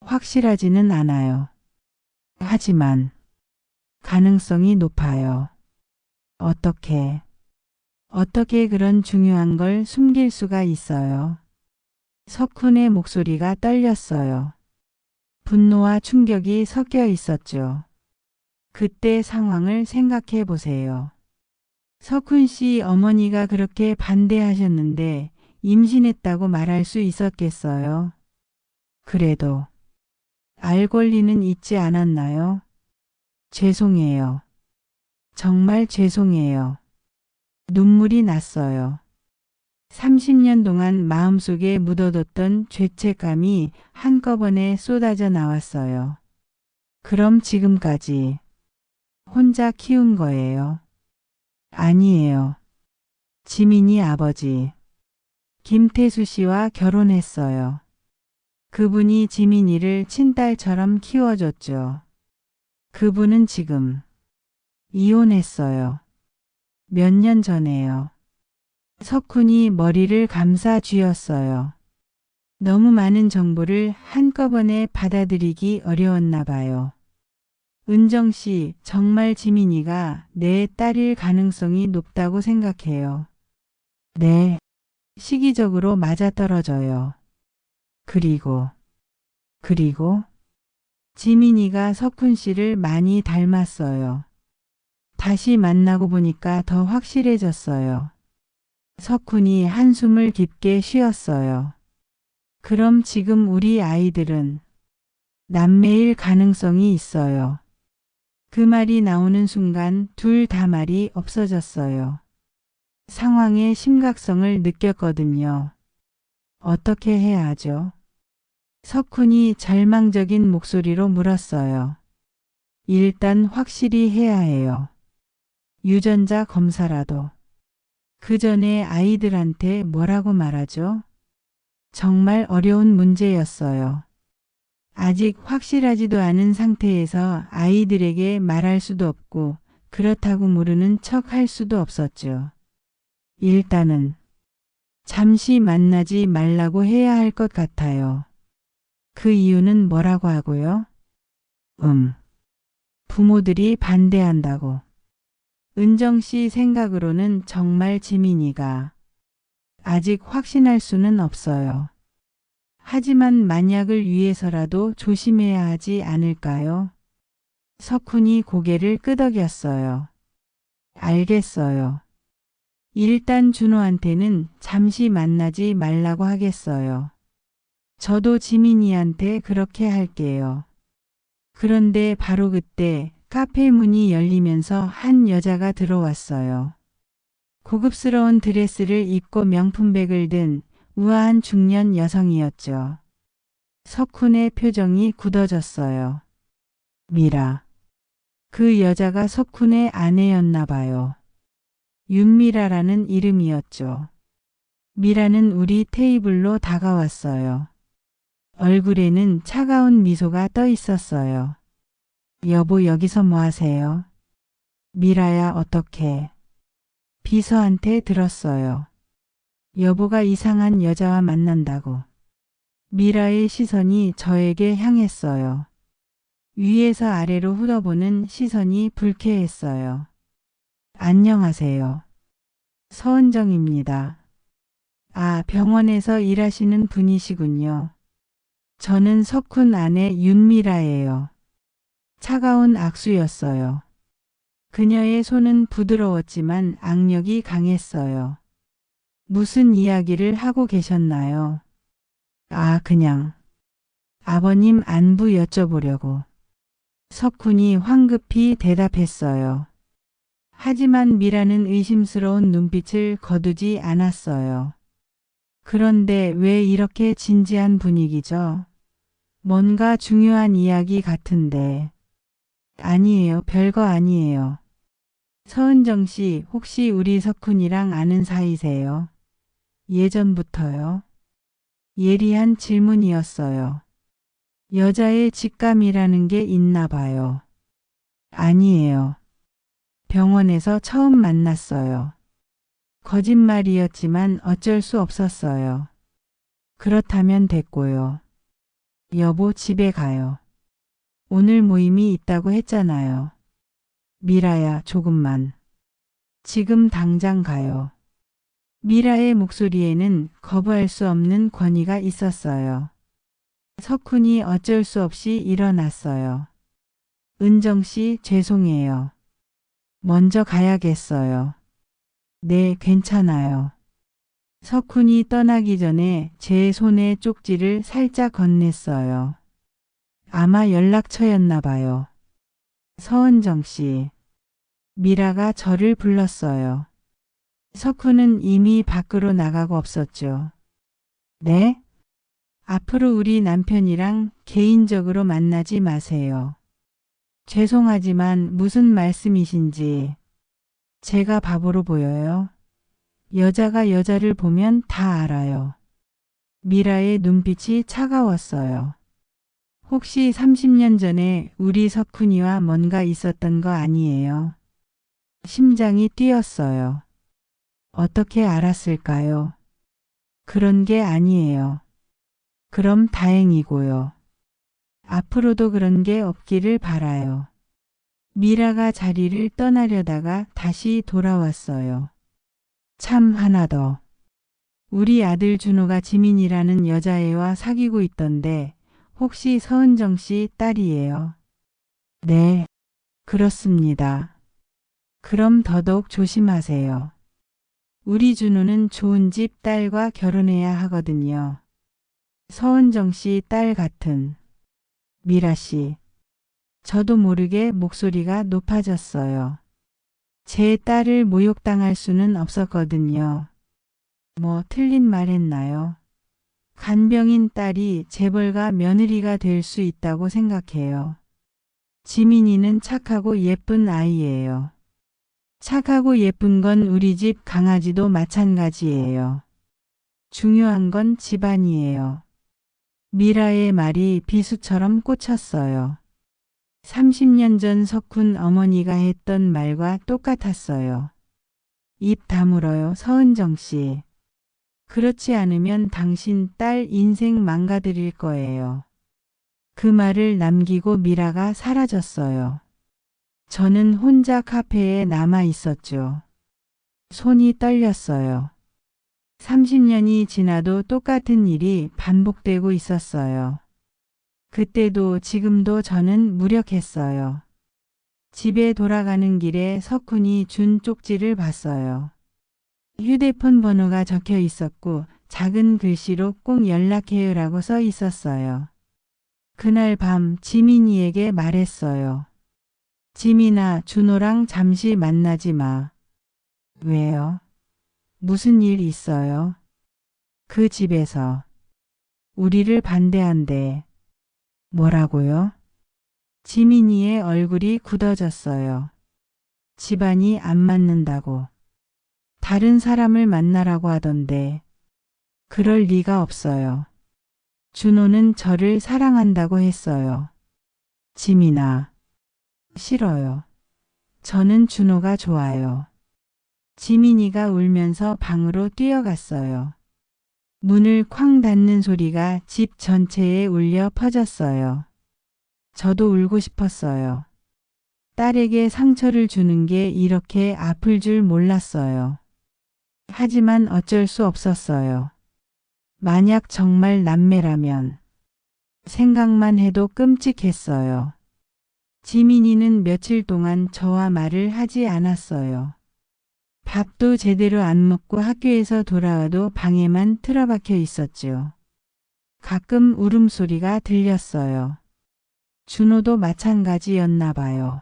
확실하지는 않아요. 하지만 가능성이 높아요. 어떻게 그런 중요한 걸 숨길 수가 있어요? 석훈의 목소리가 떨렸어요. 분노와 충격이 섞여 있었죠. 그때 상황을 생각해 보세요. 석훈 씨 어머니가 그렇게 반대하셨는데 임신했다고 말할 수 있었겠어요? 그래도 알 권리는 있지 않았나요? 죄송해요. 정말 죄송해요. 눈물이 났어요. 30년 동안 마음속에 묻어뒀던 죄책감이 한꺼번에 쏟아져 나왔어요. 그럼 지금까지 혼자 키운 거예요? 아니에요. 지민이 아버지 김태수 씨와 결혼했어요. 그분이 지민이를 친딸처럼 키워줬죠. 그분은 지금 이혼했어요. 몇 년 전에요. 석훈이 머리를 감싸 쥐었어요. 너무 많은 정보를 한꺼번에 받아들이기 어려웠나 봐요. 은정 씨, 정말 지민이가 내 딸일 가능성이 높다고 생각해요. 네. 시기적으로 맞아떨어져요. 그리고 지민이가 석훈 씨를 많이 닮았어요. 다시 만나고 보니까 더 확실해졌어요. 석훈이 한숨을 깊게 쉬었어요. 그럼 지금 우리 아이들은 남매일 가능성이 있어요. 그 말이 나오는 순간 둘 다 말이 없어졌어요. 상황의 심각성을 느꼈거든요. 어떻게 해야 하죠? 석훈이 절망적인 목소리로 물었어요. 일단 확실히 해야 해요. 유전자 검사라도. 그 전에 아이들한테 뭐라고 말하죠? 정말 어려운 문제였어요. 아직 확실하지도 않은 상태에서 아이들에게 말할 수도 없고 그렇다고 모르는 척 할 수도 없었죠. 일단은 잠시 만나지 말라고 해야 할 것 같아요. 그 이유는 뭐라고 하고요? 부모들이 반대한다고. 은정 씨 생각으로는 정말 지민이가 아직 확신할 수는 없어요. 하지만 만약을 위해서라도 조심해야 하지 않을까요? 석훈이 고개를 끄덕였어요. 알겠어요. 일단 준호한테는 잠시 만나지 말라고 하겠어요. 저도 지민이한테 그렇게 할게요. 그런데 바로 그때 카페 문이 열리면서 한 여자가 들어왔어요. 고급스러운 드레스를 입고 명품백을 든 우아한 중년 여성이었죠. 석훈의 표정이 굳어졌어요. 미라. 그 여자가 석훈의 아내였나 봐요. 윤미라라는 이름이었죠. 미라는 우리 테이블로 다가왔어요. 얼굴에는 차가운 미소가 떠 있었어요. 여보, 여기서 뭐 하세요? 미라야, 어떡해. 비서한테 들었어요. 여보가 이상한 여자와 만난다고. 미라의 시선이 저에게 향했어요. 위에서 아래로 흘러보는 시선이 불쾌했어요. 안녕하세요. 서은정입니다. 아, 병원에서 일하시는 분이시군요. 저는 석훈 아내 윤미라예요. 차가운 악수였어요. 그녀의 손은 부드러웠지만 악력이 강했어요. 무슨 이야기를 하고 계셨나요? 아, 그냥 아버님 안부 여쭤보려고. 석훈이 황급히 대답했어요. 하지만 미라는 의심스러운 눈빛을 거두지 않았어요. 그런데 왜 이렇게 진지한 분위기죠? 뭔가 중요한 이야기 같은데. 아니에요. 별거 아니에요. 서은정 씨, 혹시 우리 석훈이랑 아는 사이세요? 예전부터요? 예리한 질문이었어요. 여자의 직감이라는 게 있나 봐요. 아니에요. 병원에서 처음 만났어요. 거짓말이었지만 어쩔 수 없었어요. 그렇다면 됐고요. 여보, 집에 가요. 오늘 모임이 있다고 했잖아요. 미라야, 조금만. 지금 당장 가요. 미라의 목소리에는 거부할 수 없는 권위가 있었어요. 석훈이 어쩔 수 없이 일어났어요. 은정 씨, 죄송해요. 먼저 가야겠어요. 네, 괜찮아요. 석훈이 떠나기 전에 제 손에 쪽지를 살짝 건넸어요. 아마 연락처였나 봐요. 서은정 씨. 미라가 저를 불렀어요. 석훈은 이미 밖으로 나가고 없었죠. 네? 앞으로 우리 남편이랑 개인적으로 만나지 마세요. 죄송하지만 무슨 말씀이신지. 제가 바보로 보여요? 여자가 여자를 보면 다 알아요. 미라의 눈빛이 차가웠어요. 혹시 30년 전에 우리 석훈이와 뭔가 있었던 거 아니에요? 심장이 뛰었어요. 어떻게 알았을까요? 그런 게 아니에요. 그럼 다행이고요. 앞으로도 그런 게 없기를 바라요. 미라가 자리를 떠나려다가 다시 돌아왔어요. 참, 하나 더. 우리 아들 준호가 지민이라는 여자애와 사귀고 있던데 혹시 서은정 씨 딸이에요? 네, 그렇습니다. 그럼 더더욱 조심하세요. 우리 준호는 좋은 집 딸과 결혼해야 하거든요. 서은정 씨 딸 같은. 미라 씨. 저도 모르게 목소리가 높아졌어요. 제 딸을 모욕당할 수는 없었거든요. 뭐 틀린 말 했나요? 간병인 딸이 재벌가 며느리가 될 수 있다고 생각해요. 지민이는 착하고 예쁜 아이예요. 착하고 예쁜 건 우리 집 강아지도 마찬가지예요. 중요한 건 집안이에요. 미라의 말이 비수처럼 꽂혔어요. 30년 전 석훈 어머니가 했던 말과 똑같았어요. 입 다물어요, 서은정 씨. 그렇지 않으면 당신 딸 인생 망가뜨릴 거예요. 그 말을 남기고 미라가 사라졌어요. 저는 혼자 카페에 남아 있었죠. 손이 떨렸어요. 30년이 지나도 똑같은 일이 반복되고 있었어요. 그때도 지금도 저는 무력했어요. 집에 돌아가는 길에 석훈이 준 쪽지를 봤어요. 휴대폰 번호가 적혀 있었고 작은 글씨로 꼭 연락해요라고 써 있었어요. 그날 밤 지민이에게 말했어요. 지민아, 준호랑 잠시 만나지 마. 왜요? 무슨 일 있어요? 그 집에서 우리를 반대한대. 뭐라고요? 지민이의 얼굴이 굳어졌어요. 집안이 안 맞는다고. 다른 사람을 만나라고 하던데. 그럴 리가 없어요. 준호는 저를 사랑한다고 했어요. 지민아. 싫어요. 저는 준호가 좋아요. 지민이가 울면서 방으로 뛰어갔어요. 문을 쾅 닫는 소리가 집 전체에 울려 퍼졌어요. 저도 울고 싶었어요. 딸에게 상처를 주는 게 이렇게 아플 줄 몰랐어요. 하지만 어쩔 수 없었어요. 만약 정말 남매라면 생각만 해도 끔찍했어요. 지민이는 며칠 동안 저와 말을 하지 않았어요. 밥도 제대로 안 먹고 학교에서 돌아와도 방에만 틀어박혀 있었죠. 가끔 울음소리가 들렸어요. 준호도 마찬가지였나 봐요.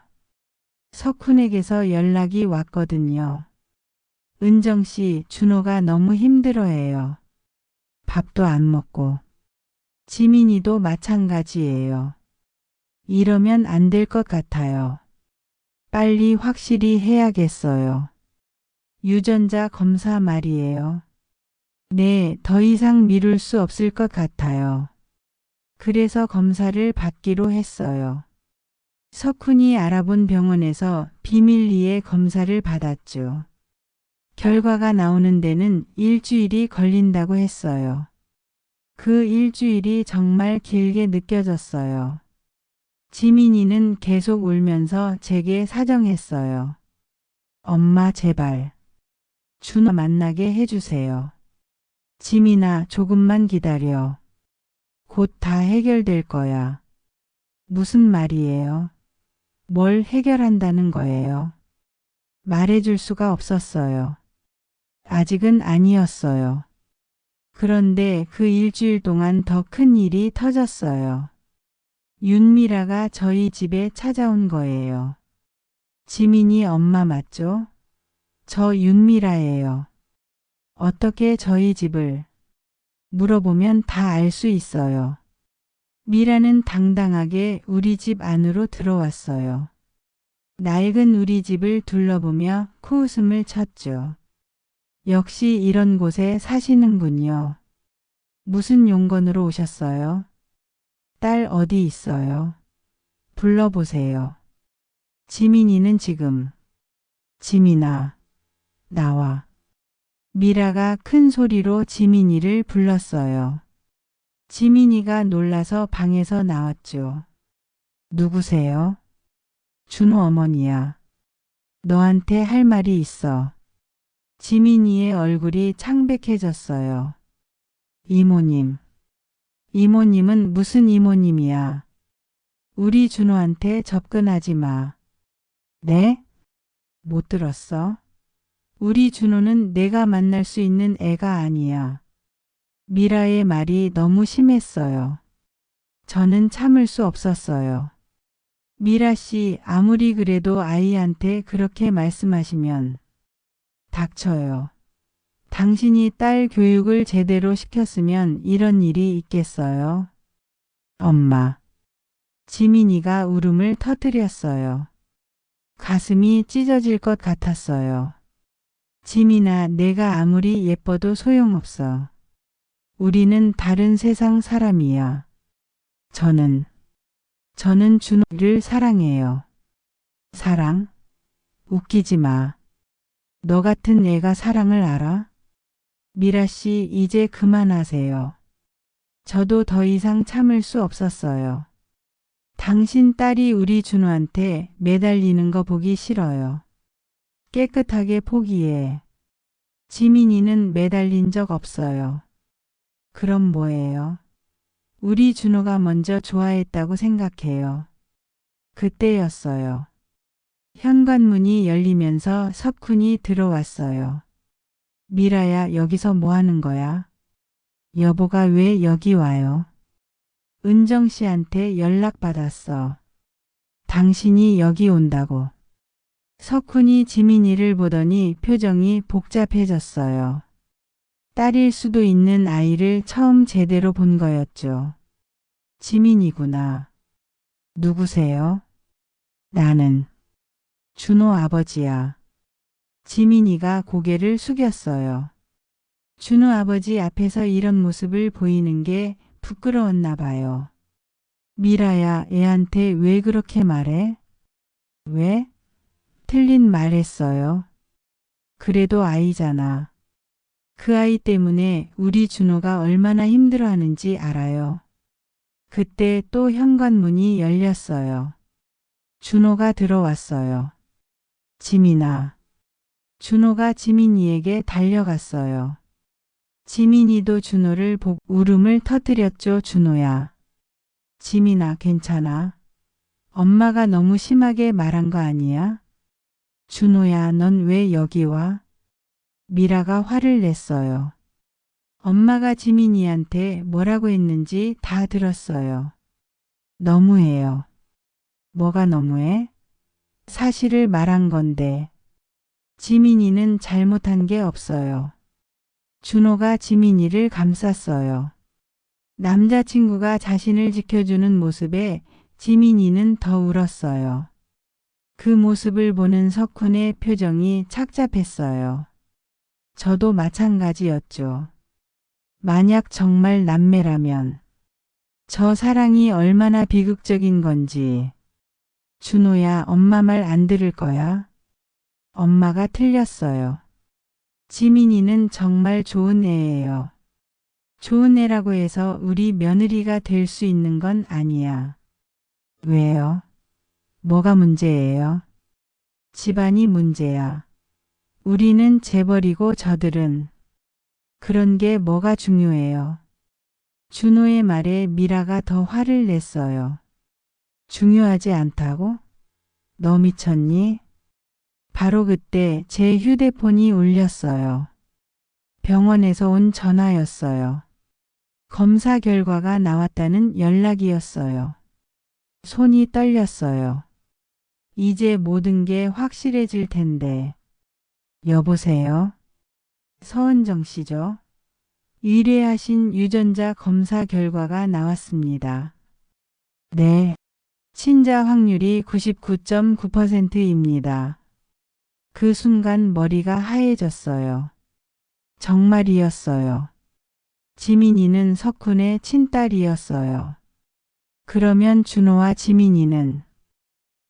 석훈에게서 연락이 왔거든요. 은정 씨, 준호가 너무 힘들어해요. 밥도 안 먹고. 지민이도 마찬가지예요. 이러면 안 될 것 같아요. 빨리 확실히 해야겠어요. 유전자 검사 말이에요. 네, 더 이상 미룰 수 없을 것 같아요. 그래서 검사를 받기로 했어요. 석훈이 알아본 병원에서 비밀리에 검사를 받았죠. 결과가 나오는 데는 일주일이 걸린다고 했어요. 그 일주일이 정말 길게 느껴졌어요. 지민이는 계속 울면서 제게 사정했어요. 엄마 제발 준호 만나게 해주세요. 지민아 조금만 기다려. 곧 다 해결될 거야. 무슨 말이에요? 뭘 해결한다는 거예요? 말해줄 수가 없었어요. 아직은 아니었어요. 그런데 그 일주일 동안 더 큰 일이 터졌어요. 윤미라가 저희 집에 찾아온 거예요. 지민이 엄마 맞죠? 저 윤미라예요. 어떻게 저희 집을 물어보면 다 알 수 있어요. 미라는 당당하게 우리 집 안으로 들어왔어요. 낡은 우리 집을 둘러보며 코웃음을 쳤죠. 역시 이런 곳에 사시는군요. 무슨 용건으로 오셨어요? 딸 어디 있어요? 불러보세요. 지민이는 지금. 지민아, 나와. 미라가 큰 소리로 지민이를 불렀어요. 지민이가 놀라서 방에서 나왔죠. 누구세요? 준호 어머니야. 너한테 할 말이 있어. 지민이의 얼굴이 창백해졌어요. 이모님. 이모님은 무슨 이모님이야. 우리 준호한테 접근하지 마. 네? 못 들었어? 우리 준호는 내가 만날 수 있는 애가 아니야. 미라의 말이 너무 심했어요. 저는 참을 수 없었어요. 미라 씨, 아무리 그래도 아이한테 그렇게 말씀하시면 닥쳐요. 당신이 딸 교육을 제대로 시켰으면 이런 일이 있겠어요? 엄마. 지민이가 울음을 터뜨렸어요. 가슴이 찢어질 것 같았어요. 지민아, 내가 아무리 예뻐도 소용없어. 우리는 다른 세상 사람이야. 저는 준호를 사랑해요. 사랑? 웃기지 마. 너 같은 애가 사랑을 알아? 미라 씨, 이제 그만하세요. 저도 더 이상 참을 수 없었어요. 당신 딸이 우리 준호한테 매달리는 거 보기 싫어요. 깨끗하게 포기해. 지민이는 매달린 적 없어요. 그럼 뭐예요? 우리 준호가 먼저 좋아했다고 생각해요. 그때였어요. 현관문이 열리면서 석훈이 들어왔어요. 미라야, 여기서 뭐 하는 거야? 여보가 왜 여기 와요? 은정 씨한테 연락받았어. 당신이 여기 온다고. 석훈이 지민이를 보더니 표정이 복잡해졌어요. 딸일 수도 있는 아이를 처음 제대로 본 거였죠. 지민이구나. 누구세요? 나는 준호 아버지야. 지민이가 고개를 숙였어요. 준호 아버지 앞에서 이런 모습을 보이는 게 부끄러웠나 봐요. 미라야, 애한테 왜 그렇게 말해? 왜? 틀린 말 했어요. 그래도 아이잖아. 그 아이 때문에 우리 준호가 얼마나 힘들어하는지 알아요. 그때 또 현관문이 열렸어요. 준호가 들어왔어요. 지민아. 준호가 지민이에게 달려갔어요. 지민이도 준호를 보고 울음을 터뜨렸죠. 준호야. 지민아, 괜찮아? 엄마가 너무 심하게 말한 거 아니야? 준호야, 넌 왜 여기 와? 미라가 화를 냈어요. 엄마가 지민이한테 뭐라고 했는지 다 들었어요. 너무해요. 뭐가 너무해? 사실을 말한 건데 지민이는 잘못한 게 없어요. 준호가 지민이를 감쌌어요. 남자친구가 자신을 지켜주는 모습에 지민이는 더 울었어요. 그 모습을 보는 석훈의 표정이 착잡했어요. 저도 마찬가지였죠. 만약 정말 남매라면 저 사랑이 얼마나 비극적인 건지. 준호야, 엄마 말 안 들을 거야? 엄마가 틀렸어요. 지민이는 정말 좋은 애예요. 좋은 애라고 해서 우리 며느리가 될 수 있는 건 아니야. 왜요? 뭐가 문제예요? 집안이 문제야. 우리는 재벌이고 저들은. 그런 게 뭐가 중요해요. 준호의 말에 미라가 더 화를 냈어요. 중요하지 않다고? 너 미쳤니? 바로 그때 제 휴대폰이 울렸어요. 병원에서 온 전화였어요. 검사 결과가 나왔다는 연락이었어요. 손이 떨렸어요. 이제 모든 게 확실해질 텐데. 여보세요? 서은정 씨죠? 의뢰하신 유전자 검사 결과가 나왔습니다. 네. 친자 확률이 99.9%입니다. 그 순간 머리가 하얘졌어요. 정말이었어요. 지민이는 석훈의 친딸이었어요. 그러면 준호와 지민이는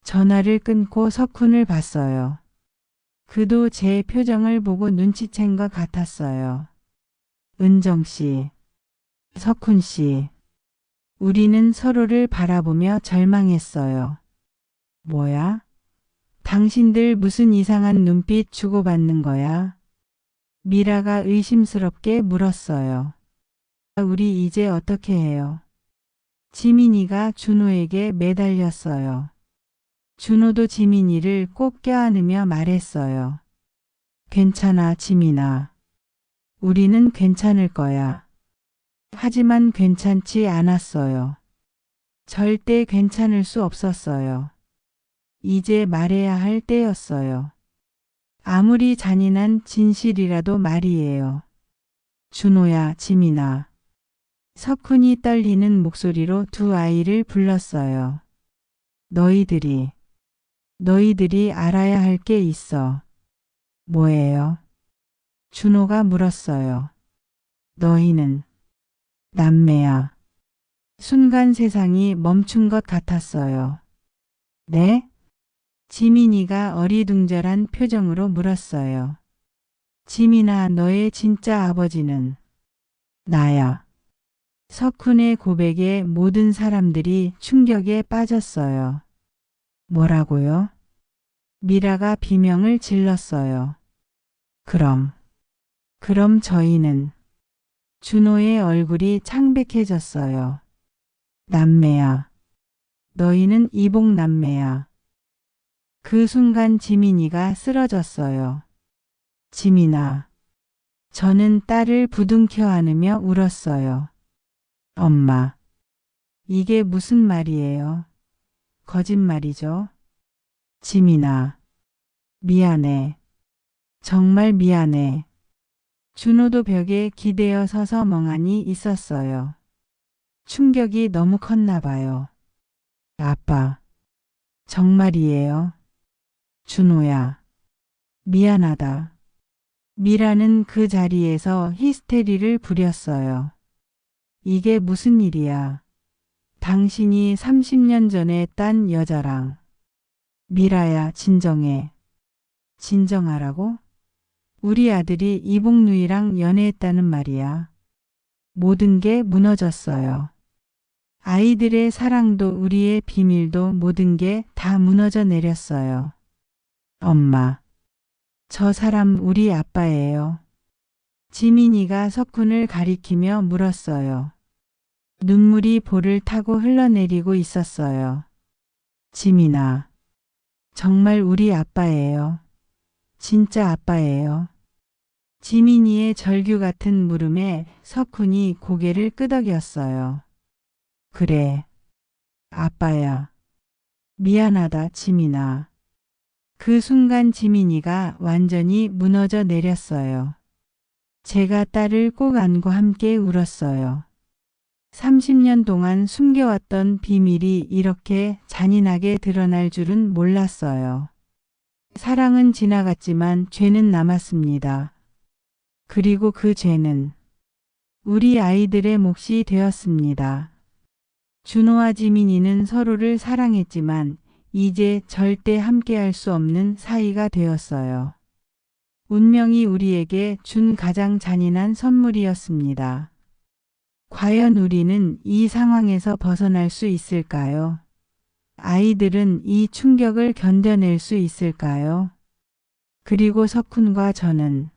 전화를 끊고 석훈을 봤어요. 그도 제 표정을 보고 눈치챈 것 같았어요. 은정 씨, 석훈 씨, 우리는 서로를 바라보며 절망했어요. 뭐야? 당신들 무슨 이상한 눈빛 주고받는 거야? 미라가 의심스럽게 물었어요. 우리 이제 어떻게 해요? 지민이가 준호에게 매달렸어요. 준호도 지민이를 꼭 껴안으며 말했어요. 괜찮아, 지민아. 우리는 괜찮을 거야. 하지만 괜찮지 않았어요. 절대 괜찮을 수 없었어요. 이제 말해야 할 때였어요. 아무리 잔인한 진실이라도 말이에요. 준호야, 지민아. 석훈이 떨리는 목소리로 두 아이를 불렀어요. 너희들이 알아야 할 게 있어. 뭐예요? 준호가 물었어요. 너희는 남매야. 순간 세상이 멈춘 것 같았어요. 네? 지민이가 어리둥절한 표정으로 물었어요. 지민아, 너의 진짜 아버지는 나야. 석훈의 고백에 모든 사람들이 충격에 빠졌어요. 뭐라고요? 미라가 비명을 질렀어요. 그럼 저희는. 준호의 얼굴이 창백해졌어요. 남매야. 너희는 이복 남매야. 그 순간 지민이가 쓰러졌어요. 지민아. 저는 딸을 부둥켜 안으며 울었어요. 엄마. 이게 무슨 말이에요? 거짓말이죠? 지민아. 미안해. 정말 미안해. 준호도 벽에 기대어 서서 멍하니 있었어요. 충격이 너무 컸나 봐요. 아빠. 정말이에요. 준호야. 미안하다. 미라는 그 자리에서 히스테리를 부렸어요. 이게 무슨 일이야. 당신이 30년 전에 딴 여자랑. 미라야, 진정해. 진정하라고? 우리 아들이 이복누이랑 연애했다는 말이야. 모든 게 무너졌어요. 아이들의 사랑도 우리의 비밀도 모든 게 다 무너져 내렸어요. 엄마. 저 사람 우리 아빠예요. 지민이가 석훈을 가리키며 물었어요. 눈물이 볼을 타고 흘러내리고 있었어요. 지민아. 정말 우리 아빠예요. 진짜 아빠예요. 지민이의 절규 같은 물음에 석훈이 고개를 끄덕였어요. 그래. 아빠야. 미안하다, 지민아. 그 순간 지민이가 완전히 무너져 내렸어요. 제가 딸을 꼭 안고 함께 울었어요. 30년 동안 숨겨왔던 비밀이 이렇게 잔인하게 드러날 줄은 몰랐어요. 사랑은 지나갔지만 죄는 남았습니다. 그리고 그 죄는 우리 아이들의 몫이 되었습니다. 준호와 지민이는 서로를 사랑했지만 이제 절대 함께할 수 없는 사이가 되었어요. 운명이 우리에게 준 가장 잔인한 선물이었습니다. 과연 우리는 이 상황에서 벗어날 수 있을까요? 아이들은 이 충격을 견뎌낼 수 있을까요? 그리고 석훈과 저는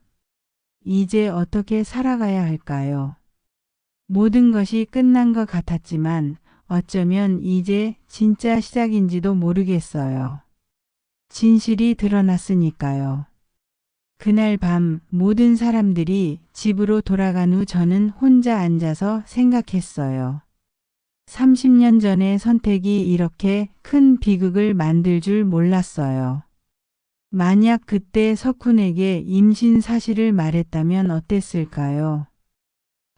이제 어떻게 살아가야 할까요? 모든 것이 끝난 것 같았지만 어쩌면 이제 진짜 시작인지도 모르겠어요. 진실이 드러났으니까요. 그날 밤 모든 사람들이 집으로 돌아간 후 저는 혼자 앉아서 생각했어요. 30년 전의 선택이 이렇게 큰 비극을 만들 줄 몰랐어요. 만약 그때 석훈에게 임신 사실을 말했다면 어땠을까요?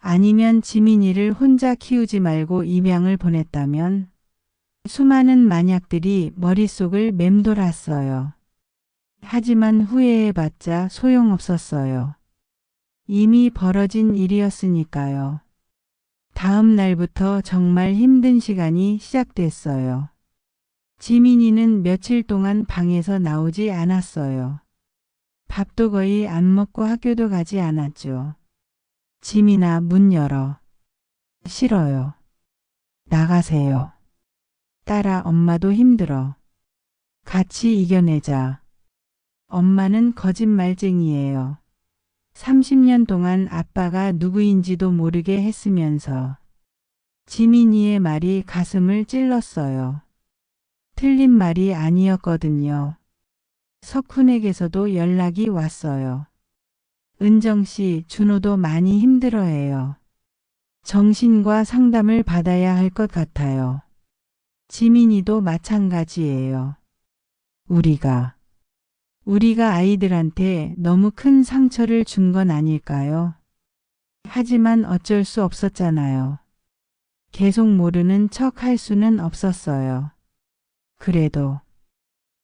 아니면 지민이를 혼자 키우지 말고 입양을 보냈다면? 수많은 만약들이 머릿속을 맴돌았어요. 하지만 후회해봤자 소용없었어요. 이미 벌어진 일이었으니까요. 다음 날부터 정말 힘든 시간이 시작됐어요. 지민이는 며칠 동안 방에서 나오지 않았어요. 밥도 거의 안 먹고 학교도 가지 않았죠. 지민아, 문 열어. 싫어요. 나가세요. 딸아, 엄마도 힘들어. 같이 이겨내자. 엄마는 거짓말쟁이에요. 30년 동안 아빠가 누구인지도 모르게 했으면서 지민이의 말이 가슴을 찔렀어요. 틀린 말이 아니었거든요. 석훈에게서도 연락이 왔어요. 은정 씨, 준호도 많이 힘들어해요. 정신과 상담을 받아야 할 것 같아요. 지민이도 마찬가지예요. 우리가 아이들한테 너무 큰 상처를 준 건 아닐까요? 하지만 어쩔 수 없었잖아요. 계속 모르는 척 할 수는 없었어요. 그래도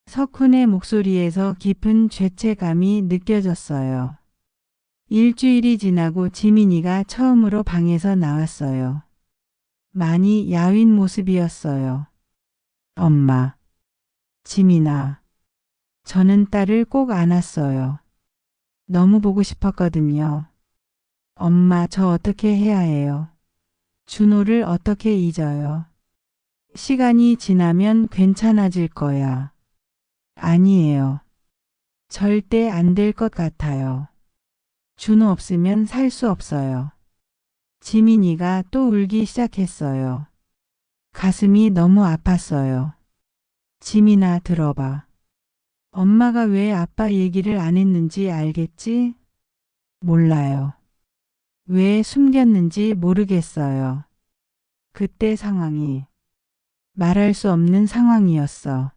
석훈의 목소리에서 깊은 죄책감이 느껴졌어요. 일주일이 지나고 지민이가 처음으로 방에서 나왔어요. 많이 야윈 모습이었어요. 엄마, 지민아, 저는 딸을 꼭 안았어요. 너무 보고 싶었거든요. 엄마, 저 어떻게 해야 해요? 준호를 어떻게 잊어요? 시간이 지나면 괜찮아질 거야. 아니에요. 절대 안 될 것 같아요. 준호 없으면 살 수 없어요. 지민이가 또 울기 시작했어요. 가슴이 너무 아팠어요. 지민아, 들어봐. 엄마가 왜 아빠 얘기를 안 했는지 알겠지? 몰라요. 왜 숨겼는지 모르겠어요. 그때 상황이 말할 수 없는 상황이었어.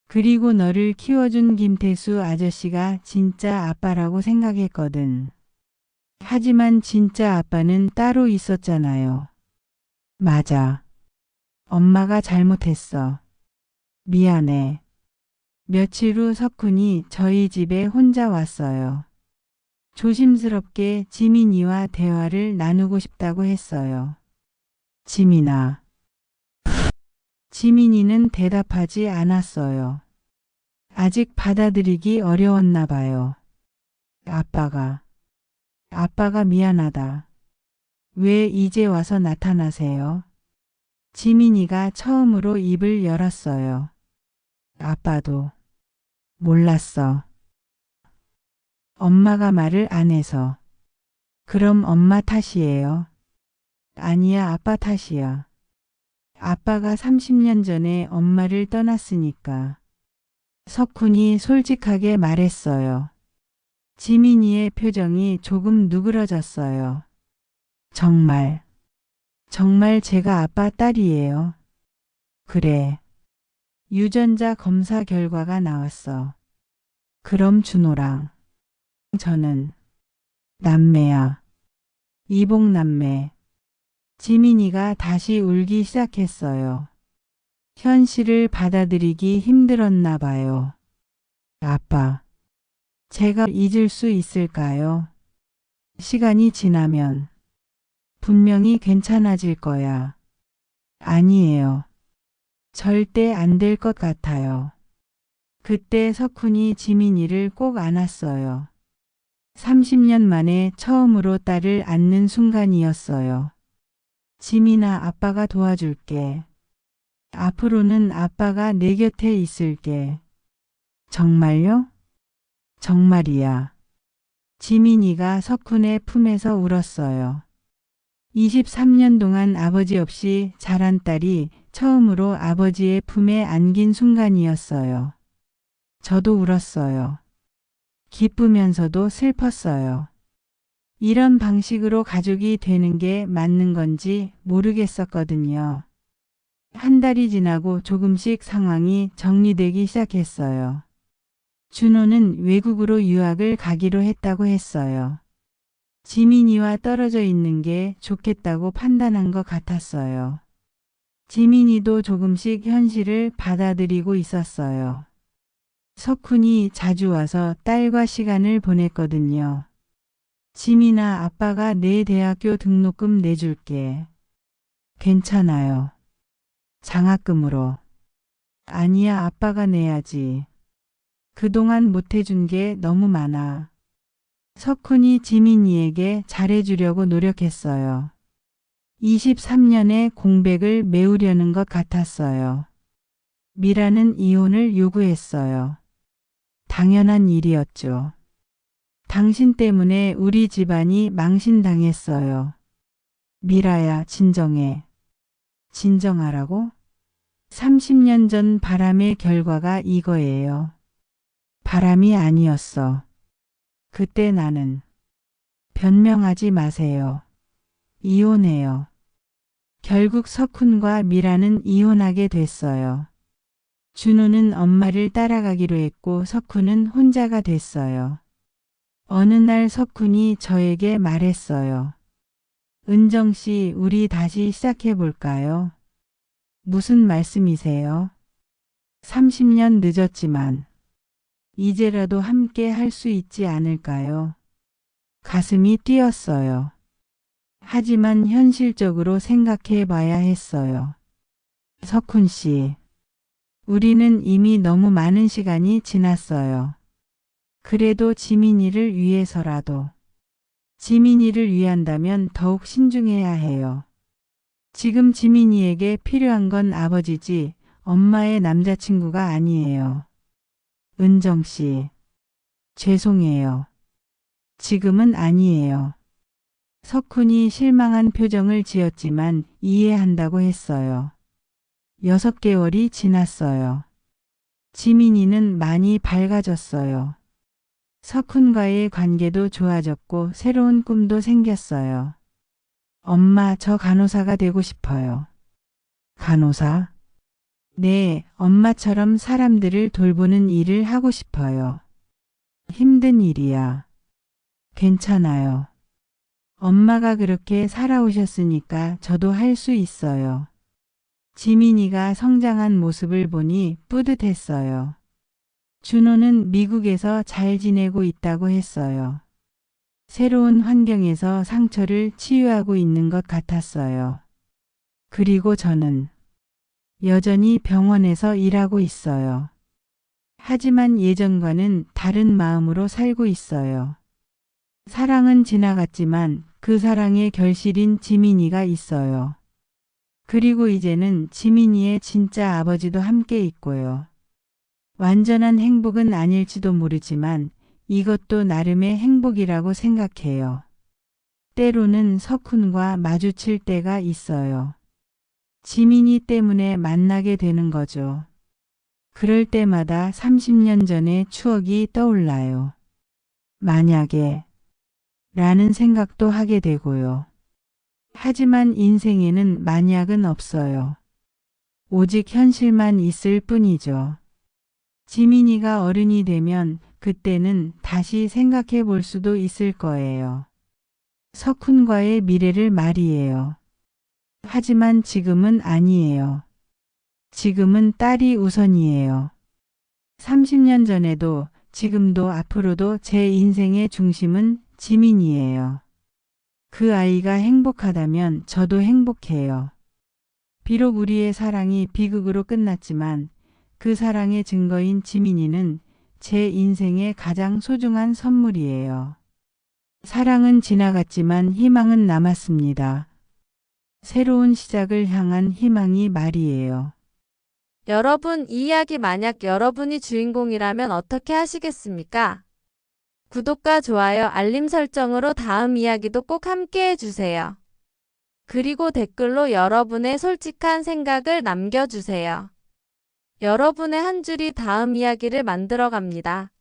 그리고 너를 키워준 김태수 아저씨가 진짜 아빠라고 생각했거든. 하지만 진짜 아빠는 따로 있었잖아요. 맞아. 엄마가 잘못했어. 미안해. 며칠 후 석훈이 저희 집에 혼자 왔어요. 조심스럽게 지민이와 대화를 나누고 싶다고 했어요. 지민아. 지민이는 대답하지 않았어요. 아직 받아들이기 어려웠나 봐요. 아빠가 미안하다. 왜 이제 와서 나타나세요? 지민이가 처음으로 입을 열었어요. 아빠도 몰랐어. 엄마가 말을 안 해서. 그럼 엄마 탓이에요? 아니야, 아빠 탓이야. 아빠가 30년 전에 엄마를 떠났으니까. 석훈이 솔직하게 말했어요. 지민이의 표정이 조금 누그러졌어요. 정말 제가 아빠 딸이에요. 그래. 유전자 검사 결과가 나왔어. 그럼 준호랑 저는 남매야. 이복남매. 지민이가 다시 울기 시작했어요. 현실을 받아들이기 힘들었나 봐요. 아빠, 제가 잊을 수 있을까요? 시간이 지나면 분명히 괜찮아질 거야. 아니에요. 절대 안 될 것 같아요. 그때 석훈이 지민이를 꼭 안았어요. 30년 만에 처음으로 딸을 안는 순간이었어요. 지민아, 아빠가 도와줄게. 앞으로는 아빠가 내 곁에 있을게. 정말요? 정말이야. 지민이가 석훈의 품에서 울었어요. 23년 동안 아버지 없이 자란 딸이 처음으로 아버지의 품에 안긴 순간이었어요. 저도 울었어요. 기쁘면서도 슬펐어요. 이런 방식으로 가족이 되는 게 맞는 건지 모르겠었거든요. 한 달이 지나고 조금씩 상황이 정리되기 시작했어요. 준호는 외국으로 유학을 가기로 했다고 했어요. 지민이와 떨어져 있는 게 좋겠다고 판단한 것 같았어요. 지민이도 조금씩 현실을 받아들이고 있었어요. 석훈이 자주 와서 딸과 시간을 보냈거든요. 지민아, 아빠가 내 대학교 등록금 내줄게. 괜찮아요. 장학금으로. 아니야, 아빠가 내야지. 그동안 못해준 게 너무 많아. 석훈이 지민이에게 잘해주려고 노력했어요. 23년의 공백을 메우려는 것 같았어요. 미라는 이혼을 요구했어요. 당연한 일이었죠. 당신 때문에 우리 집안이 망신당했어요. 미라야, 진정해. 진정하라고? 30년 전 바람의 결과가 이거예요. 바람이 아니었어. 그때 나는 변명하지 마세요. 이혼해요. 결국 석훈과 미라는 이혼하게 됐어요. 준호는 엄마를 따라가기로 했고 석훈은 혼자가 됐어요. 어느 날 석훈이 저에게 말했어요. 은정 씨, 우리 다시 시작해 볼까요? 무슨 말씀이세요? 30년 늦었지만 이제라도 함께 할 수 있지 않을까요? 가슴이 뛰었어요. 하지만 현실적으로 생각해 봐야 했어요. 석훈 씨, 우리는 이미 너무 많은 시간이 지났어요. 그래도 지민이를 위해서라도. 지민이를 위한다면 더욱 신중해야 해요. 지금 지민이에게 필요한 건 아버지지 엄마의 남자친구가 아니에요. 은정 씨, 죄송해요. 지금은 아니에요. 석훈이 실망한 표정을 지었지만 이해한다고 했어요. 6개월이 지났어요. 지민이는 많이 밝아졌어요. 석훈과의 관계도 좋아졌고 새로운 꿈도 생겼어요. 엄마, 저 간호사가 되고 싶어요. 간호사? 네, 엄마처럼 사람들을 돌보는 일을 하고 싶어요. 힘든 일이야. 괜찮아요. 엄마가 그렇게 살아오셨으니까 저도 할 수 있어요. 지민이가 성장한 모습을 보니 뿌듯했어요. 준호는 미국에서 잘 지내고 있다고 했어요. 새로운 환경에서 상처를 치유하고 있는 것 같았어요. 그리고 저는 여전히 병원에서 일하고 있어요. 하지만 예전과는 다른 마음으로 살고 있어요. 사랑은 지나갔지만 그 사랑의 결실인 지민이가 있어요. 그리고 이제는 지민이의 진짜 아버지도 함께 있고요. 완전한 행복은 아닐지도 모르지만 이것도 나름의 행복이라고 생각해요. 때로는 석훈과 마주칠 때가 있어요. 지민이 때문에 만나게 되는 거죠. 그럴 때마다 30년 전의 추억이 떠올라요. 만약에 라는 생각도 하게 되고요. 하지만 인생에는 만약은 없어요. 오직 현실만 있을 뿐이죠. 지민이가 어른이 되면 그때는 다시 생각해 볼 수도 있을 거예요. 석훈과의 미래를 말이에요. 하지만 지금은 아니에요. 지금은 딸이 우선이에요. 30년 전에도 지금도 앞으로도 제 인생의 중심은 지민이에요. 그 아이가 행복하다면 저도 행복해요. 비록 우리의 사랑이 비극으로 끝났지만 그 사랑의 증거인 지민이는 제 인생의 가장 소중한 선물이에요. 사랑은 지나갔지만 희망은 남았습니다. 새로운 시작을 향한 희망이 말이에요. 여러분, 이 이야기 만약 여러분이 주인공이라면 어떻게 하시겠습니까? 구독과 좋아요, 알림 설정으로 다음 이야기도 꼭 함께 해주세요. 그리고 댓글로 여러분의 솔직한 생각을 남겨주세요. 여러분의 한 줄이 다음 이야기를 만들어 갑니다.